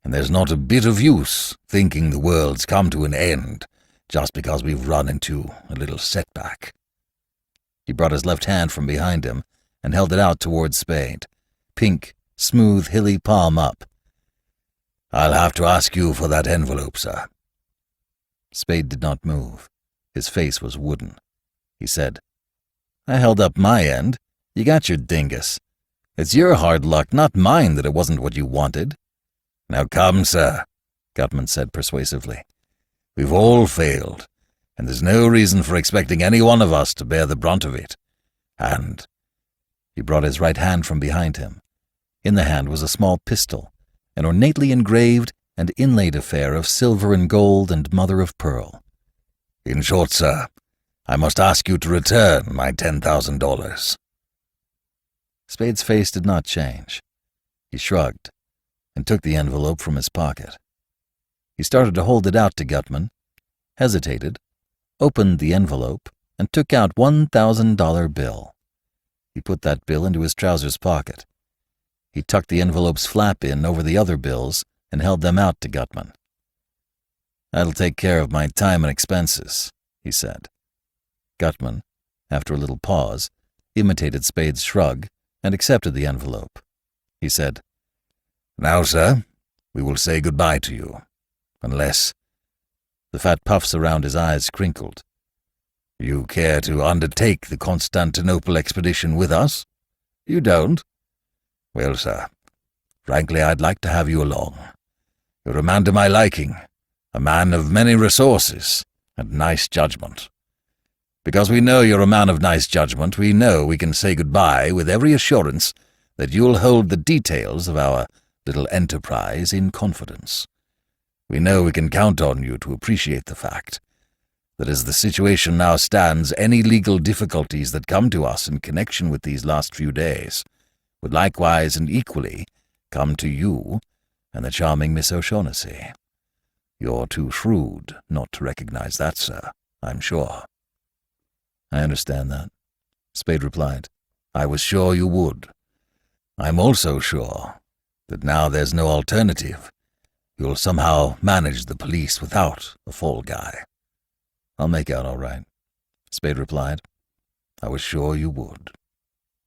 and there's not a bit of use thinking the world's come to an end just because we've run into a little setback." He brought his left hand from behind him and held it out towards Spade, pink, smooth, hilly palm up. "I'll have to ask you for that envelope, sir." Spade did not move. His face was wooden. He said, "I held up my end. You got your dingus. It's your hard luck, not mine, that it wasn't what you wanted." "Now come, sir," Gutman said persuasively. "We've all failed, and there's no reason for expecting any one of us to bear the brunt of it. And—" He brought his right hand from behind him. In the hand was a small pistol, an ornately engraved and inlaid affair of silver and gold and mother of pearl. "In short, sir, I must ask you to return my $10,000. Spade's face did not change. He shrugged and took the envelope from his pocket. He started to hold it out to Gutman, hesitated, opened the envelope, and took out $1,000 bill. He put that bill into his trousers pocket. He tucked the envelope's flap in over the other bills and held them out to Gutman. "That'll take care of my time and expenses," he said. Gutman, after a little pause, imitated Spade's shrug and accepted the envelope. He said, "Now, sir, we will say goodbye to you. Unless—" The fat puffs around his eyes crinkled. "You care to undertake the Constantinople expedition with us? You don't? Well, sir, frankly, I'd like to have you along. You're a man to my liking, a man of many resources and nice judgment. Because we know you're a man of nice judgment, we know we can say goodbye with every assurance that you'll hold the details of our little enterprise in confidence. We know we can count on you to appreciate the fact that as the situation now stands, any legal difficulties that come to us in connection with these last few days would likewise and equally come to you and the charming Miss O'Shaughnessy. You're too shrewd not to recognize that, sir, I'm sure." "I understand that," Spade replied. "I was sure you would. I'm also sure that now there's no alternative. You'll somehow manage the police without a fall guy." "I'll make out all right," Spade replied. "I was sure you would.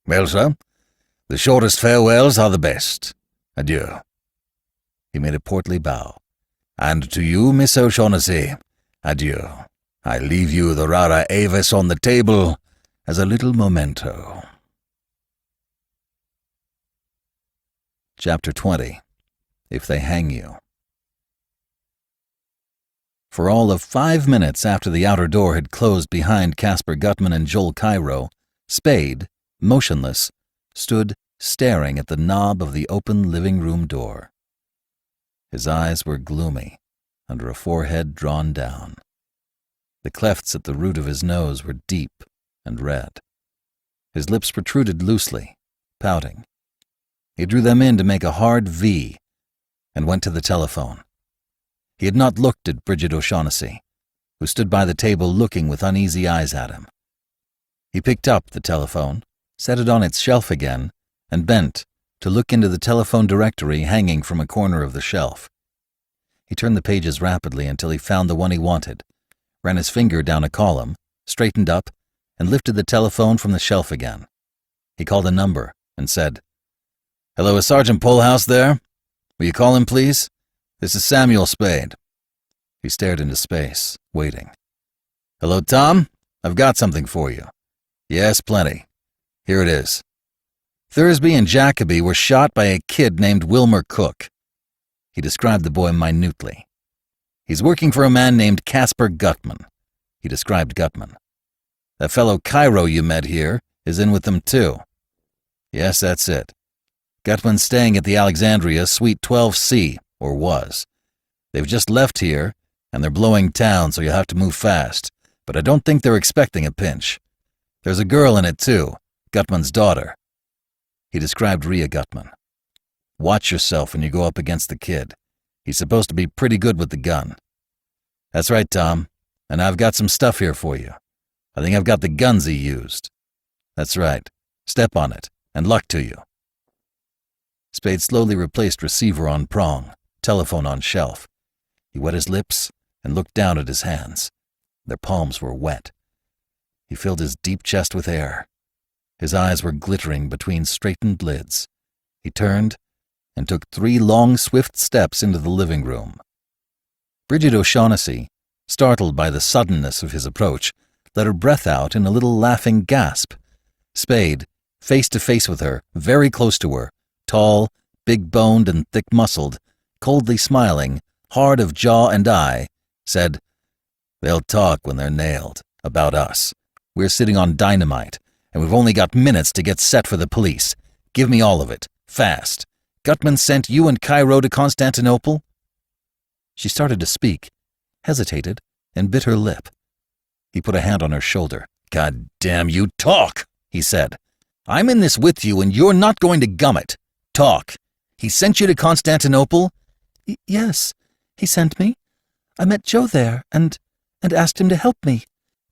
Well, sir, the shortest farewells are the best. Adieu." He made a portly bow. "And to you, Miss O'Shaughnessy, adieu. I leave you the rara avis on the table as a little memento." Chapter 20. If They Hang You. For all of 5 minutes after the outer door had closed behind Caspar Gutman and Joel Cairo, Spade, motionless, stood staring at the knob of the open living room door. His eyes were gloomy, under a forehead drawn down. The clefts at the root of his nose were deep and red. His lips protruded loosely, pouting. He drew them in to make a hard V and went to the telephone. He had not looked at Bridget O'Shaughnessy, who stood by the table looking with uneasy eyes at him. He picked up the telephone, set it on its shelf again, and bent to look into the telephone directory hanging from a corner of the shelf. He turned the pages rapidly until he found the one he wanted, ran his finger down a column, straightened up, and lifted the telephone from the shelf again. He called a number and said, "Hello, is Sergeant Polhouse there? Will you call him, please? This is Samuel Spade." He stared into space, waiting. "Hello, Tom? I've got something for you." "Yes, plenty. Here it is. Thursby and Jacoby were shot by a kid named Wilmer Cook." He described the boy minutely. "He's working for a man named Caspar Gutman." He described Gutman. "That fellow Cairo you met here is in with them too." Yes, that's it. Gutman's staying at the Alexandria, Suite 12C, or was. They've just left here, and they're blowing town, so you'll have to move fast. But I don't think they're expecting a pinch. There's a girl in it, too. Gutman's daughter. He described Rhea Gutman. Watch yourself when you go up against the kid. He's supposed to be pretty good with the gun. That's right, Tom. And I've got some stuff here for you. I think I've got the guns he used. That's right. Step on it, and luck to you. Spade slowly replaced receiver on prong, telephone on shelf. He wet his lips and looked down at his hands. Their palms were wet. He filled his deep chest with air. His eyes were glittering between straightened lids. He turned and took 3 long, swift steps into the living room. Bridget O'Shaughnessy, startled by the suddenness of his approach, let her breath out in a little laughing gasp. Spade, face to face with her, very close to her, tall, big-boned and thick-muscled, coldly smiling, hard of jaw and eye, said, "They'll talk when they're nailed, about us. We're sitting on dynamite, and we've only got minutes to get set for the police. Give me all of it, fast. Gutman sent you and Cairo to Constantinople?" She started to speak, hesitated, and bit her lip. He put a hand on her shoulder. "God damn you, talk!" he said. "I'm in this with you, and you're not going to gum it. Talk. He sent you to Constantinople?" Yes, he sent me. I met Joe there, and asked him to help me.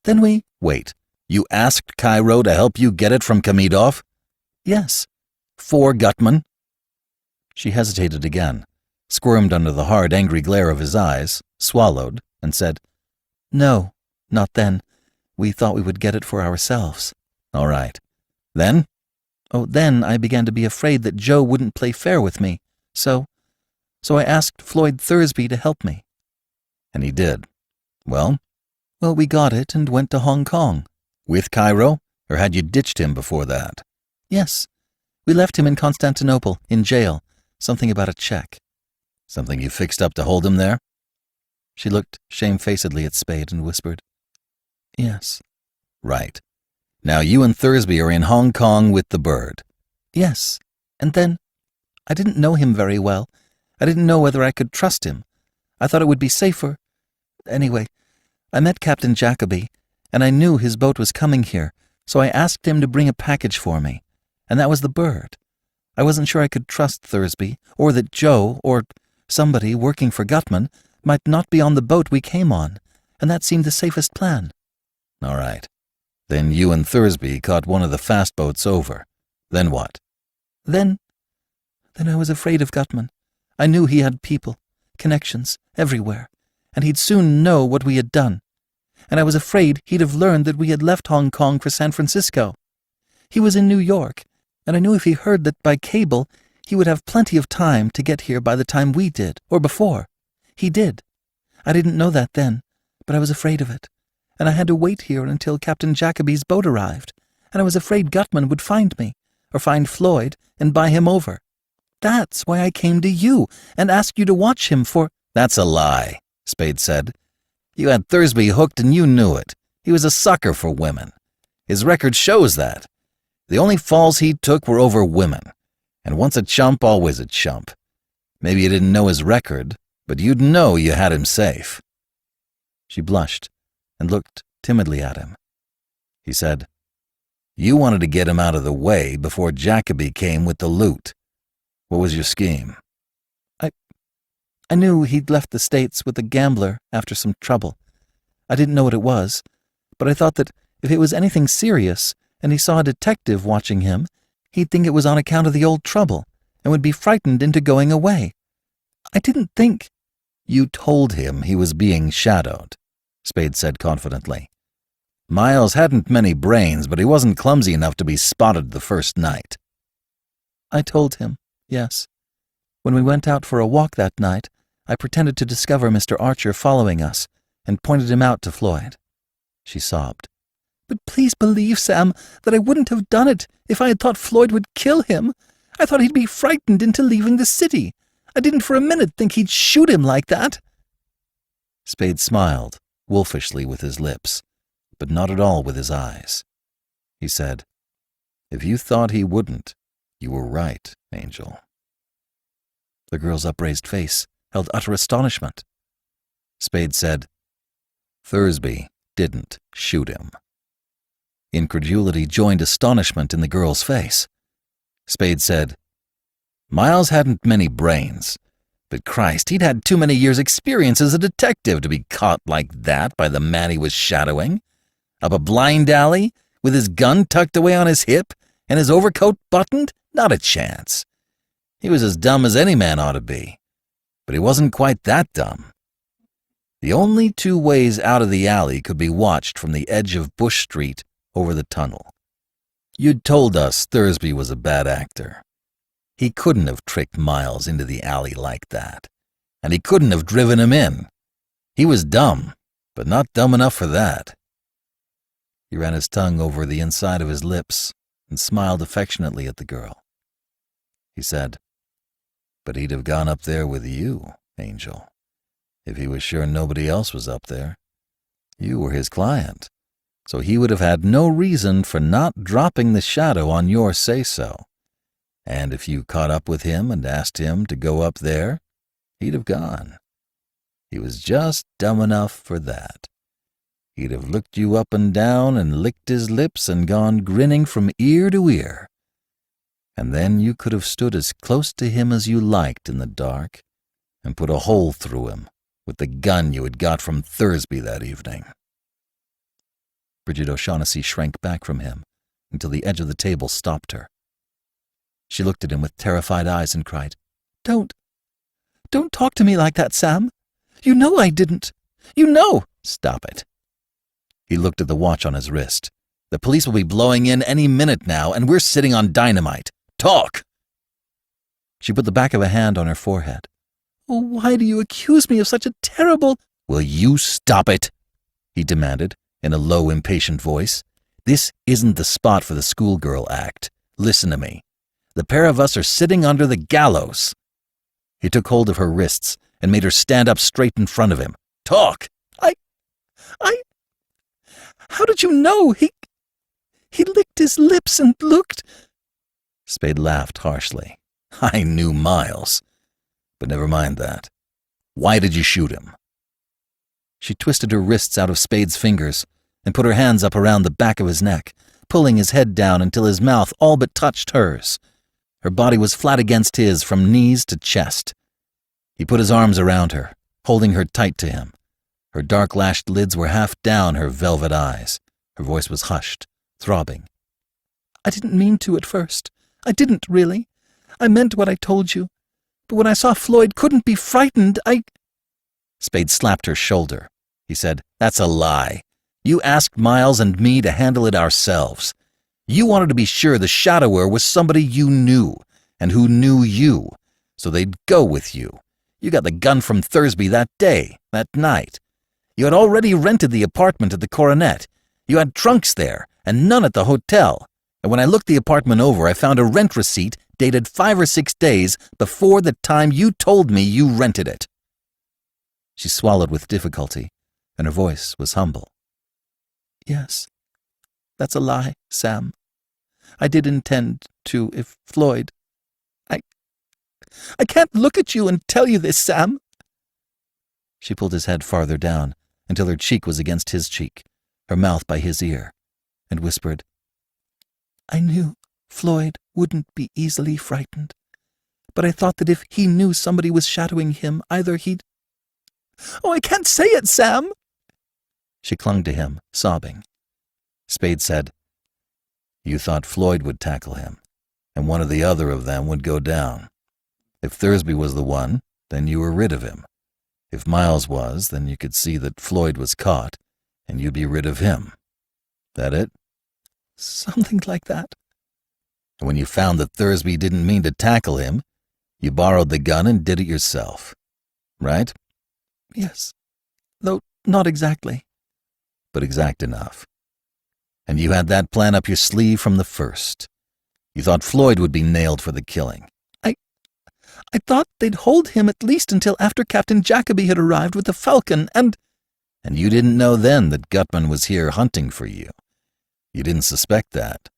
Then we—" "Wait. You asked Cairo to help you get it from Kamidov?" "Yes." "For Gutman?" She hesitated again, squirmed under the hard, angry glare of his eyes, swallowed, and said, "No, not then. We thought we would get it for ourselves." "All right. Then?" "Oh, then I began to be afraid that Joe wouldn't play fair with me, so I asked Floyd Thursby to help me." "And he did. Well?" "Well, we got it and went to Hong Kong." "With Cairo? Or had you ditched him before that?" "Yes. We left him in Constantinople, in jail. Something about a check." "Something you fixed up to hold him there?" She looked shamefacedly at Spade and whispered, "Yes." "Right. Now you and Thursby are in Hong Kong with the bird." "Yes. And then, I didn't know him very well. I didn't know whether I could trust him. I thought it would be safer. Anyway, I met Captain Jacoby, and I knew his boat was coming here, so I asked him to bring a package for me, and that was the bird. I wasn't sure I could trust Thursby, or that Joe, or somebody working for Gutman, might not be on the boat we came on, and that seemed the safest plan." "All right. Then you and Thursby caught one of the fast boats over. Then what?" Then I was afraid of Gutman. I knew he had people, connections, everywhere, and he'd soon know what we had done. And I was afraid he'd have learned that we had left Hong Kong for San Francisco. He was in New York, and I knew if he heard that by cable, he would have plenty of time to get here by the time we did, or before. He did. I didn't know that then, but I was afraid of it, and I had to wait here until Captain Jacoby's boat arrived, and I was afraid Gutman would find me, or find Floyd, and buy him over. That's why I came to you, and asked you to watch him for—" "That's a lie," Spade said. "You had Thursby hooked and you knew it. He was a sucker for women. His record shows that. The only falls he took were over women. And once a chump, always a chump. Maybe you didn't know his record, but you'd know you had him safe." She blushed and looked timidly at him. He said, "You wanted to get him out of the way before Jacoby came with the loot. What was your scheme?" I knew he'd left the States with a gambler after some trouble. I didn't know what it was, but I thought that if it was anything serious and he saw a detective watching him, he'd think it was on account of the old trouble and would be frightened into going away. I didn't think—" "You told him he was being shadowed," Spade said confidently. "Miles hadn't many brains, but he wasn't clumsy enough to be spotted the first night." "I told him, yes. When we went out for a walk that night, I pretended to discover Mr. Archer following us and pointed him out to Floyd." She sobbed. "But please believe, Sam, that I wouldn't have done it if I had thought Floyd would kill him. I thought he'd be frightened into leaving the city. I didn't for a minute think he'd shoot him like that." Spade smiled, wolfishly with his lips, but not at all with his eyes. He said, "If you thought he wouldn't, You were right, Angel. The girl's upraised face held utter astonishment. Spade said, Thursby didn't shoot him. Incredulity joined astonishment in the girl's face. Spade said, Miles hadn't many brains, but Christ, he'd had too many years' experience as a detective to be caught like that by the man he was shadowing. Up a blind alley, with his gun tucked away on his hip and his overcoat buttoned? Not a chance. He was as dumb as any man ought to be, but he wasn't quite that dumb. The only two ways out of the alley could be watched from the edge of Bush Street over the tunnel. You'd told us Thursby was a bad actor. He couldn't have tricked Miles into the alley like that, and he couldn't have driven him in. He was dumb, but not dumb enough for that. He ran his tongue over the inside of his lips and smiled affectionately at the girl. He said, But he'd have gone up there with you, Angel, if he was sure nobody else was up there. You were his client, so he would have had no reason for not dropping the shadow on your say-so. And if you caught up with him and asked him to go up there, he'd have gone. He was just dumb enough for that. He'd have looked you up and down and licked his lips and gone grinning from ear to ear. And then you could have stood as close to him as you liked in the dark and put a hole through him with the gun you had got from Thursby that evening. Bridget O'Shaughnessy shrank back from him until the edge of the table stopped her. She looked at him with terrified eyes and cried, Don't talk to me like that, Sam. You know I didn't. You know. Stop it. He looked at the watch on his wrist. The police will be blowing in any minute now, and we're sitting on dynamite. Talk! She put the back of a hand on her forehead. Oh, why do you accuse me of such a terrible— Will you stop it? He demanded, in a low, impatient voice. This isn't the spot for the schoolgirl act. Listen to me. The pair of us are sitting under the gallows. He took hold of her wrists and made her stand up straight in front of him. Talk! How did you know? He licked his lips and looked— Spade laughed harshly. I knew Miles. But never mind that. Why did you shoot him? She twisted her wrists out of Spade's fingers and put her hands up around the back of his neck, pulling his head down until his mouth all but touched hers. Her body was flat against his from knees to chest. He put his arms around her, holding her tight to him. Her dark-lashed lids were half down her velvet eyes. Her voice was hushed, throbbing. I didn't mean to at first. I didn't, really. I meant what I told you. But when I saw Floyd couldn't be frightened, Spade slapped her shoulder. He said, That's a lie. You asked Miles and me to handle it ourselves. You wanted to be sure the shadower was somebody you knew, and who knew you, so they'd go with you. You got the gun from Thursby that day, that night. You had already rented the apartment at the Coronet. You had trunks there, and none at the hotel. And when I looked the apartment over, I found a rent receipt dated 5 or 6 days before the time you told me you rented it. She swallowed with difficulty, and her voice was humble. Yes, that's a lie, Sam. I did intend to if Floyd— I can't look at you and tell you this, Sam. She pulled his head farther down until her cheek was against his cheek, her mouth by his ear, and whispered, I knew Floyd wouldn't be easily frightened, but I thought that if he knew somebody was shadowing him, either he'd— Oh, I can't say it, Sam! She clung to him, sobbing. Spade said, You thought Floyd would tackle him, and one or the other of them would go down. If Thursby was the one, then you were rid of him. If Miles was, then you could see that Floyd was caught, and you'd be rid of him. That it? Something like that. And when you found that Thursby didn't mean to tackle him, you borrowed the gun and did it yourself. Right? Yes, though not exactly. But exact enough. And you had that plan up your sleeve from the first. You thought Floyd would be nailed for the killing. I thought they'd hold him at least until after Captain Jacoby had arrived with the Falcon, and— And you didn't know then that Gutman was here hunting for you. You didn't suspect that,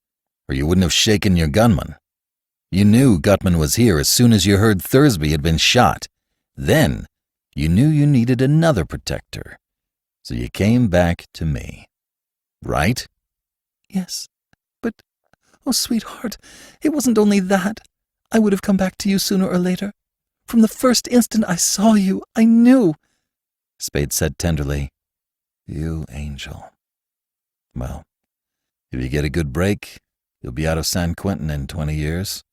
or you wouldn't have shaken your gunman. You knew Gutman was here as soon as you heard Thursby had been shot. Then, you knew you needed another protector. So you came back to me. Right? Yes, but, oh, sweetheart, it wasn't only that. I would have come back to you sooner or later. From the first instant I saw you, I knew. Spade said tenderly, You angel. Well, if you get a good break, you'll be out of San Quentin in 20 years,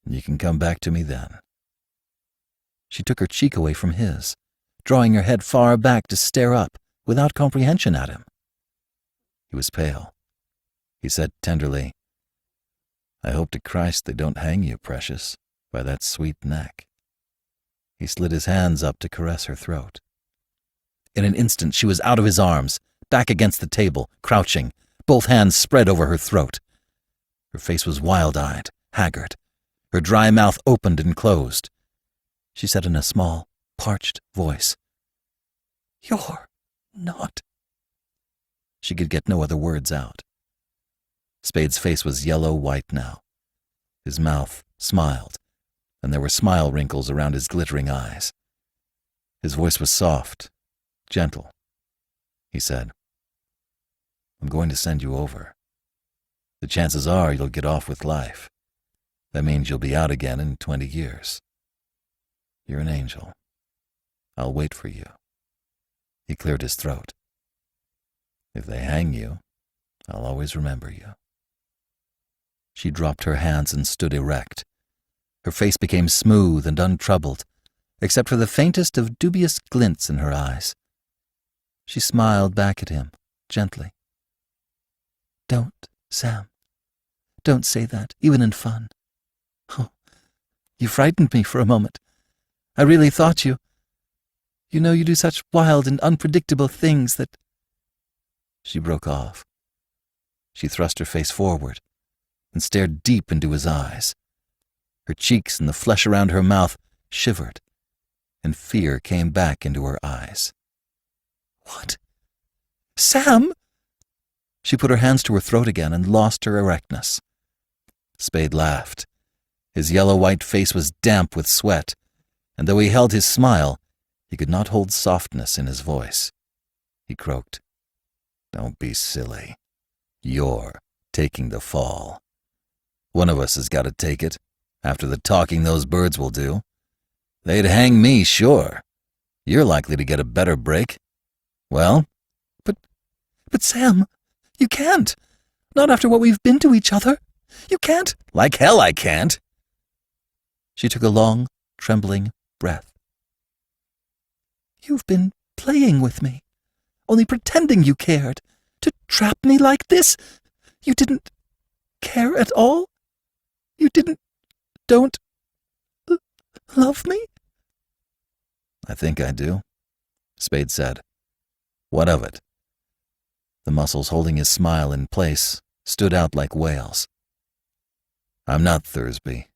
and you can come back to me then. She took her cheek away from his, drawing her head far back to stare up without comprehension at him. He was pale. He said tenderly, I hope to Christ they don't hang you, precious, by that sweet neck. He slid his hands up to caress her throat. In an instant she was out of his arms, back against the table, crouching, both hands spread over her throat. Her face was wild-eyed, haggard. Her dry mouth opened and closed. She said in a small, parched voice, You're not. She could get no other words out. Spade's face was yellow-white now. His mouth smiled, and there were smile wrinkles around his glittering eyes. His voice was soft, gentle. He said, I'm going to send you over. The chances are you'll get off with life. That means you'll be out again in 20 years. You're an angel. I'll wait for you. He cleared his throat. If they hang you, I'll always remember you. She dropped her hands and stood erect. Her face became smooth and untroubled, except for the faintest of dubious glints in her eyes. She smiled back at him, gently. Don't, Sam. Don't say that, even in fun. Oh, you frightened me for a moment. I really thought you... You know you do such wild and unpredictable things that... She broke off. She thrust her face forward and stared deep into his eyes. Her cheeks and the flesh around her mouth shivered, and fear came back into her eyes. What? Sam! She put her hands to her throat again and lost her erectness. Spade laughed. His yellow-white face was damp with sweat, and though he held his smile, he could not hold softness in his voice. He croaked, Don't be silly. You're taking the fall. One of us has got to take it, after the talking those birds will do. They'd hang me, sure. You're likely to get a better break. Well? But Sam, you can't. Not after what we've been to each other. You can't. Like hell I can't. She took a long, trembling breath. You've been playing with me, only pretending you cared. To trap me like this? You didn't care at all? You don't love me? I think I do, Spade said. What of it? The muscles holding his smile in place stood out like whales. I'm not Thursby.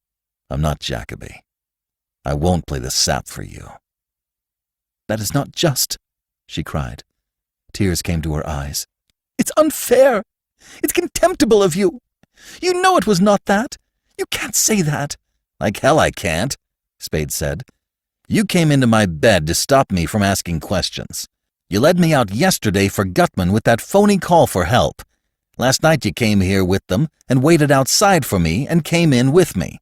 I'm not Jacoby. I won't play the sap for you. That is not just, she cried. Tears came to her eyes. It's unfair. It's contemptible of you. You know it was not that. You can't say that. Like hell I can't, Spade said. You came into my bed to stop me from asking questions. You led me out yesterday for Gutman with that phony call for help. Last night you came here with them and waited outside for me and came in with me.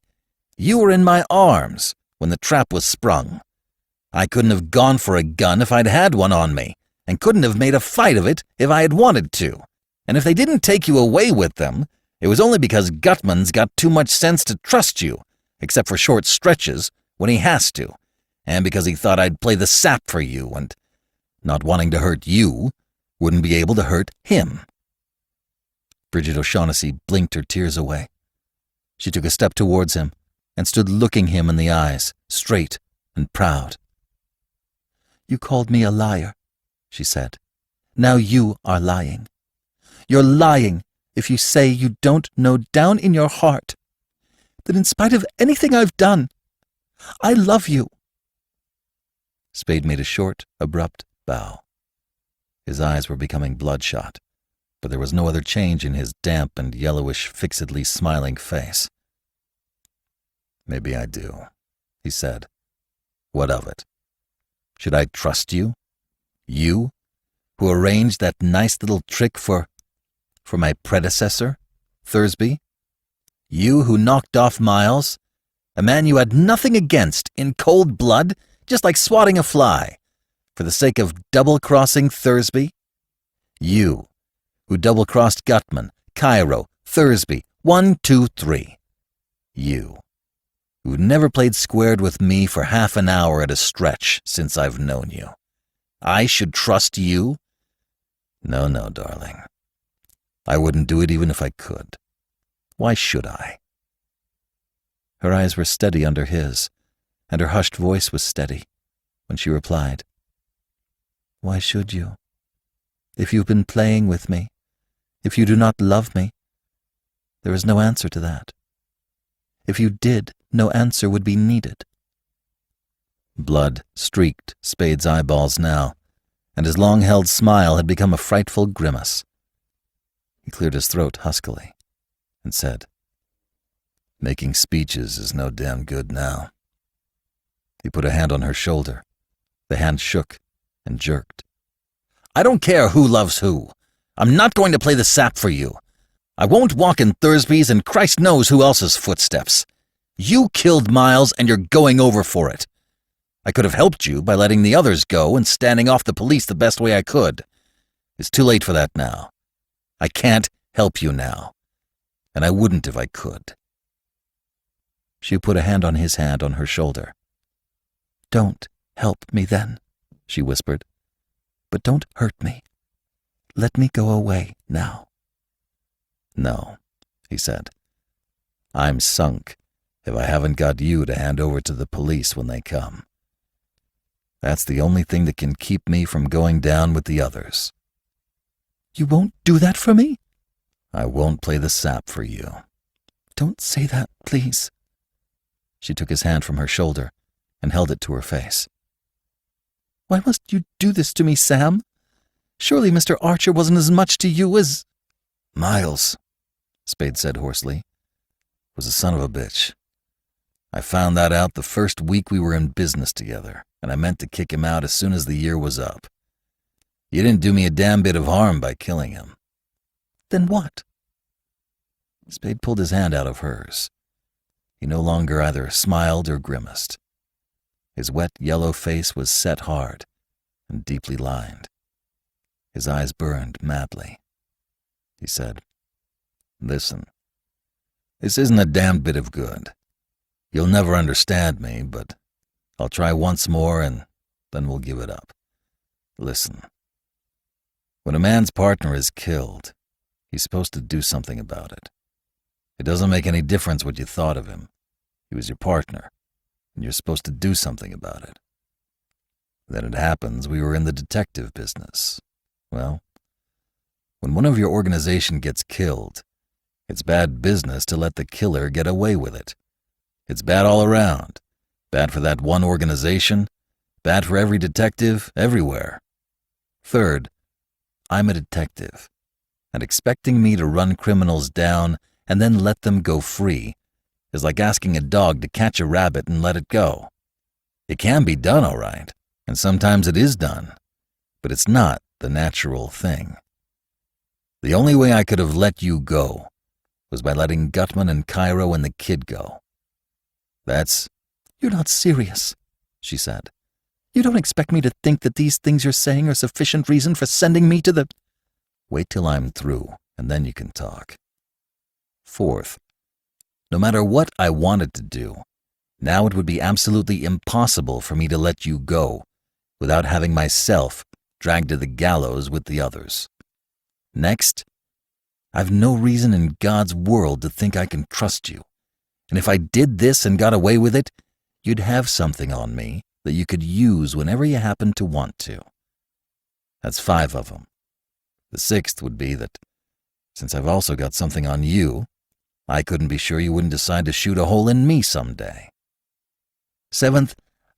You were in my arms when the trap was sprung. I couldn't have gone for a gun if I'd had one on me, and couldn't have made a fight of it if I had wanted to. And if they didn't take you away with them, it was only because Gutman's got too much sense to trust you, except for short stretches when he has to, and because he thought I'd play the sap for you and, not wanting to hurt you, wouldn't be able to hurt him. Bridget O'Shaughnessy blinked her tears away. She took a step towards him and stood looking him in the eyes, straight and proud. You called me a liar, she said. Now you are lying. You're lying if you say you don't know down in your heart that in spite of anything I've done, I love you. Spade made a short, abrupt bow. His eyes were becoming bloodshot, but there was no other change in his damp and yellowish, fixedly smiling face. Maybe I do, he said. What of it? Should I trust you? You, who arranged that nice little trick for my predecessor, Thursby? You who knocked off Miles, a man you had nothing against, in cold blood, just like swatting a fly, for the sake of double-crossing Thursby? You, who double-crossed Gutman, Cairo, Thursby, 1, 2, 3. You, who never played squared with me for half an hour at a stretch since I've known you. I should trust you? No, darling. I wouldn't do it even if I could. Why should I? Her eyes were steady under his, and her hushed voice was steady when she replied, Why should you? If you've been playing with me, if you do not love me, there is no answer to that. If you did, no answer would be needed. Blood streaked Spade's eyeballs now, and his long-held smile had become a frightful grimace. He cleared his throat huskily and said, Making speeches is no damn good now. He put a hand on her shoulder. The hand shook and jerked. I don't care who loves who. I'm not going to play the sap for you. I won't walk in Thursby's and Christ knows who else's footsteps. You killed Miles and you're going over for it. I could have helped you by letting the others go and standing off the police the best way I could. It's too late for that now. I can't help you now. And I wouldn't if I could. She put a hand on his hand on her shoulder. Don't help me then, she whispered. But don't hurt me. Let me go away now. No, he said. I'm sunk if I haven't got you to hand over to the police when they come. That's the only thing that can keep me from going down with the others. You won't do that for me? I won't play the sap for you. Don't say that, please. She took his hand from her shoulder and held it to her face. Why must you do this to me, Sam? Surely Mr. Archer wasn't as much to you as... Miles, Spade said hoarsely, was a son of a bitch. I found that out the first week we were in business together, and I meant to kick him out as soon as the year was up. You didn't do me a damn bit of harm by killing him. Then what? Spade pulled his hand out of hers. He no longer either smiled or grimaced. His wet yellow face was set hard and deeply lined. His eyes burned madly. He said, Listen, this isn't a damn bit of good. You'll never understand me, but I'll try once more and then we'll give it up. Listen, when a man's partner is killed, he's supposed to do something about it. It doesn't make any difference what you thought of him. He was your partner, and you're supposed to do something about it. Then it happens we were in the detective business. Well, when one of your organization gets killed, it's bad business to let the killer get away with it. It's bad all around. Bad for that one organization, bad for every detective, everywhere. Third, I'm a detective, and expecting me to run criminals down and then let them go free is like asking a dog to catch a rabbit and let it go. It can be done, all right, and sometimes it is done, but it's not the natural thing. The only way I could have let you go was by letting Gutman and Cairo and the kid go. That's... You're not serious, she said. You don't expect me to think that these things you're saying are sufficient reason for sending me to the... Wait till I'm through, and then you can talk. Fourth, no matter what I wanted to do, now it would be absolutely impossible for me to let you go without having myself dragged to the gallows with the others. Next, I've no reason in God's world to think I can trust you, and if I did this and got away with it, you'd have something on me that you could use whenever you happened to want to. That's 5 of them. The 6th would be that, since I've also got something on you, I couldn't be sure you wouldn't decide to shoot a hole in me someday. 7th,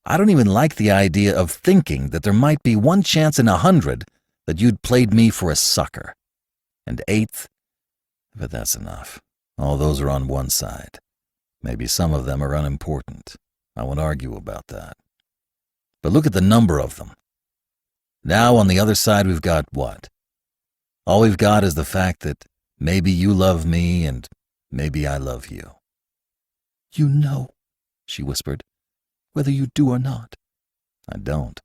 I don't even like the idea of thinking that there might be 1 chance in 100 that you'd played me for a sucker. And 8th, but that's enough. All those are on one side. Maybe some of them are unimportant. I won't argue about that. But look at the number of them. Now on the other side we've got what? All we've got is the fact that maybe you love me and maybe I love you. You know, she whispered, whether you do or not. I don't.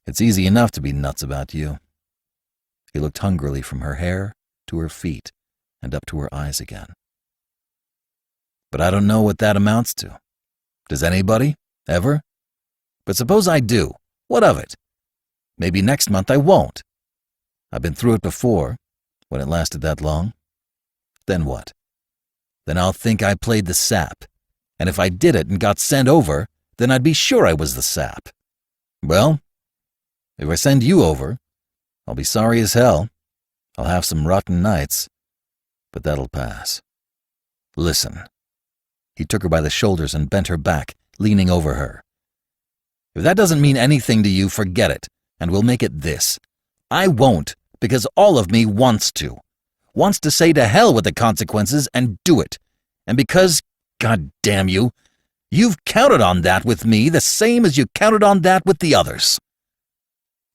It's easy enough to be nuts about you. He looked hungrily from her hair to her feet and up to her eyes again. But I don't know what that amounts to. Does anybody? Ever? But suppose I do. What of it? Maybe next month I won't. I've been through it before, when it lasted that long. Then what? Then I'll think I played the sap. And if I did it and got sent over, then I'd be sure I was the sap. Well, if I send you over, I'll be sorry as hell. I'll have some rotten nights, but that'll pass. Listen. He took her by the shoulders and bent her back, leaning over her. If that doesn't mean anything to you, forget it, and we'll make it this. I won't, because all of me wants to. Wants to say to hell with the consequences and do it. And because, God damn you, you've counted on that with me the same as you counted on that with the others.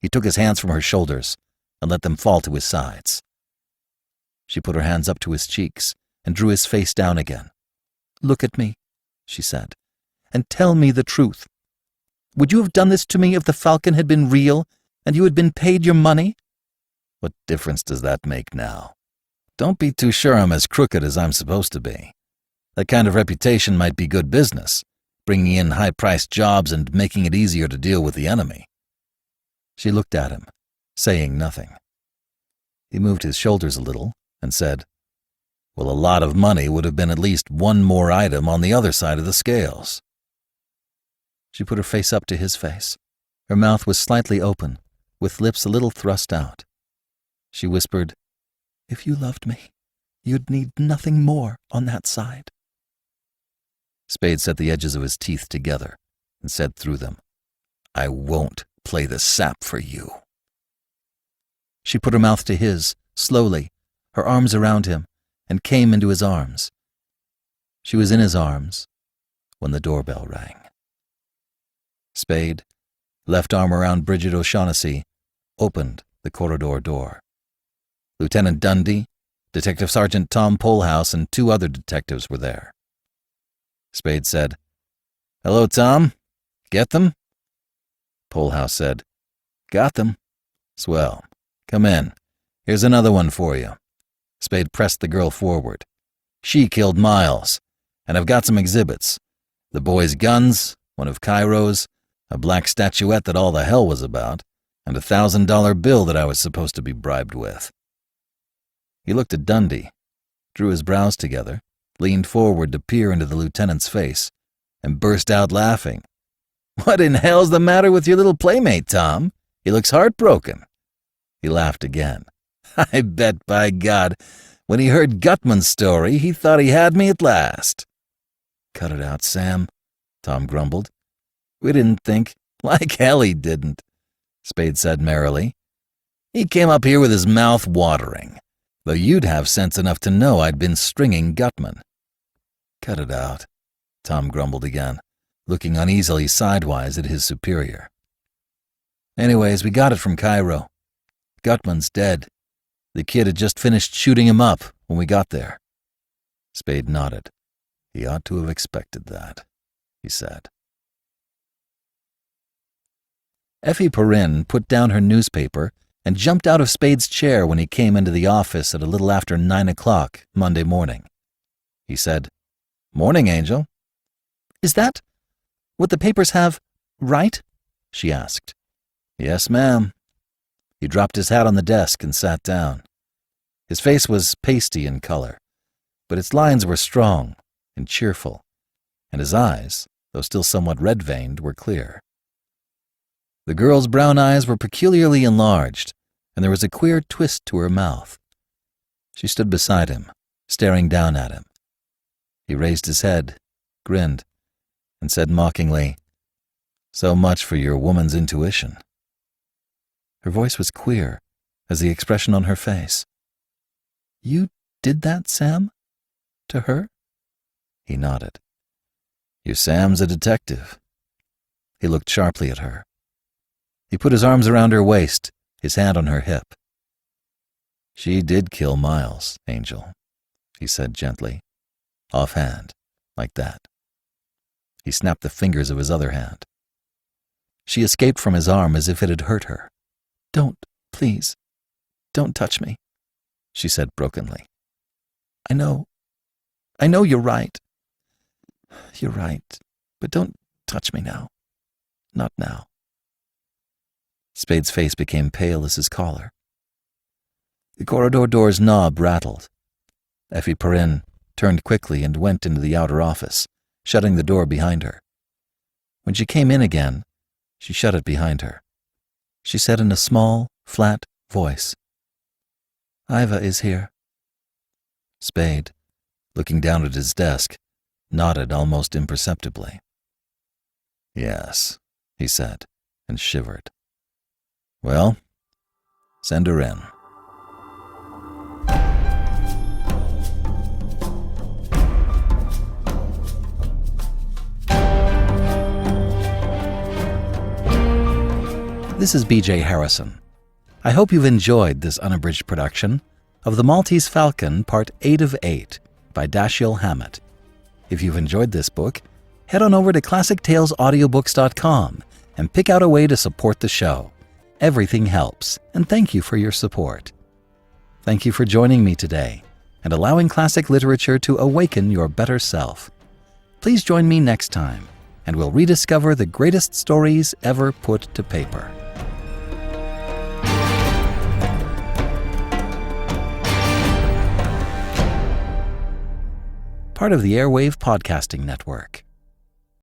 He took his hands from her shoulders and let them fall to his sides. She put her hands up to his cheeks and drew his face down again. Look at me, she said, and tell me the truth. Would you have done this to me if the Falcon had been real and you had been paid your money? What difference does that make now? Don't be too sure I'm as crooked as I'm supposed to be. That kind of reputation might be good business, bringing in high-priced jobs and making it easier to deal with the enemy. She looked at him, saying nothing. He moved his shoulders a little and said, Well, a lot of money would have been at least one more item on the other side of the scales. She put her face up to his face. Her mouth was slightly open, with lips a little thrust out. She whispered, If you loved me, you'd need nothing more on that side. Spade set the edges of his teeth together and said through them, I won't play the sap for you. She put her mouth to his, slowly, her arms around him, and came into his arms. She was in his arms when the doorbell rang. Spade, left arm around Bridget O'Shaughnessy, opened the corridor door. Lieutenant Dundee, Detective Sergeant Tom Polhouse, and 2 other detectives were there. Spade said, Hello, Tom. Get them? Polhouse said, Got them. Swell. Come in. Here's another one for you. Spade pressed the girl forward. She killed Miles, and I've got some exhibits. The boy's guns, one of Cairo's, a black statuette that all the hell was about, and a $1,000 bill that I was supposed to be bribed with. He looked at Dundee, drew his brows together, leaned forward to peer into the lieutenant's face, and burst out laughing. What in hell's the matter with your little playmate, Tom? He looks heartbroken. He laughed again. I bet, by God, when he heard Gutman's story, he thought he had me at last. Cut it out, Sam, Tom grumbled. We didn't think. Like hell he didn't, Spade said merrily. He came up here with his mouth watering, though you'd have sense enough to know I'd been stringing Gutman. Cut it out, Tom grumbled again, looking uneasily sidewise at his superior. Anyways, we got it from Cairo. Gutman's dead. The kid had just finished shooting him up when we got there. Spade nodded. He ought to have expected that, he said. Effie Perrin put down her newspaper and jumped out of Spade's chair when he came into the office at a little after 9 o'clock Monday morning. He said, Morning, Angel. Is that what the papers have, right? She asked. Yes, ma'am. He dropped his hat on the desk and sat down. His face was pasty in color, but its lines were strong and cheerful, and his eyes, though still somewhat red-veined, were clear. The girl's brown eyes were peculiarly enlarged, and there was a queer twist to her mouth. She stood beside him, staring down at him. He raised his head, grinned, and said mockingly, So much for your woman's intuition. Her voice was queer, as the expression on her face. You did that, Sam? To her? He nodded. Your Sam's a detective. He looked sharply at her. He put his arms around her waist, his hand on her hip. She did kill Miles, Angel, he said gently, offhand, like that. He snapped the fingers of his other hand. She escaped from his arm as if it had hurt her. Don't, please. Don't touch me, she said brokenly. I know you're right. You're right, but don't touch me now. Not now. Spade's face became pale as his collar. The corridor door's knob rattled. Effie Perrin turned quickly and went into the outer office, shutting the door behind her. When she came in again, she shut it behind her. She said in a small, flat voice, Iva is here. Spade, looking down at his desk, nodded almost imperceptibly. Yes, he said, and shivered. Well, send her in. This is B.J. Harrison. I hope you've enjoyed this unabridged production of The Maltese Falcon, Part 8 of 8 by Dashiell Hammett. If you've enjoyed this book, head on over to ClassicTalesAudiobooks.com and pick out a way to support the show. Everything helps, and thank you for your support. Thank you for joining me today and allowing classic literature to awaken your better self. Please join me next time, and we'll rediscover the greatest stories ever put to paper. Part of the Airwave Podcasting Network.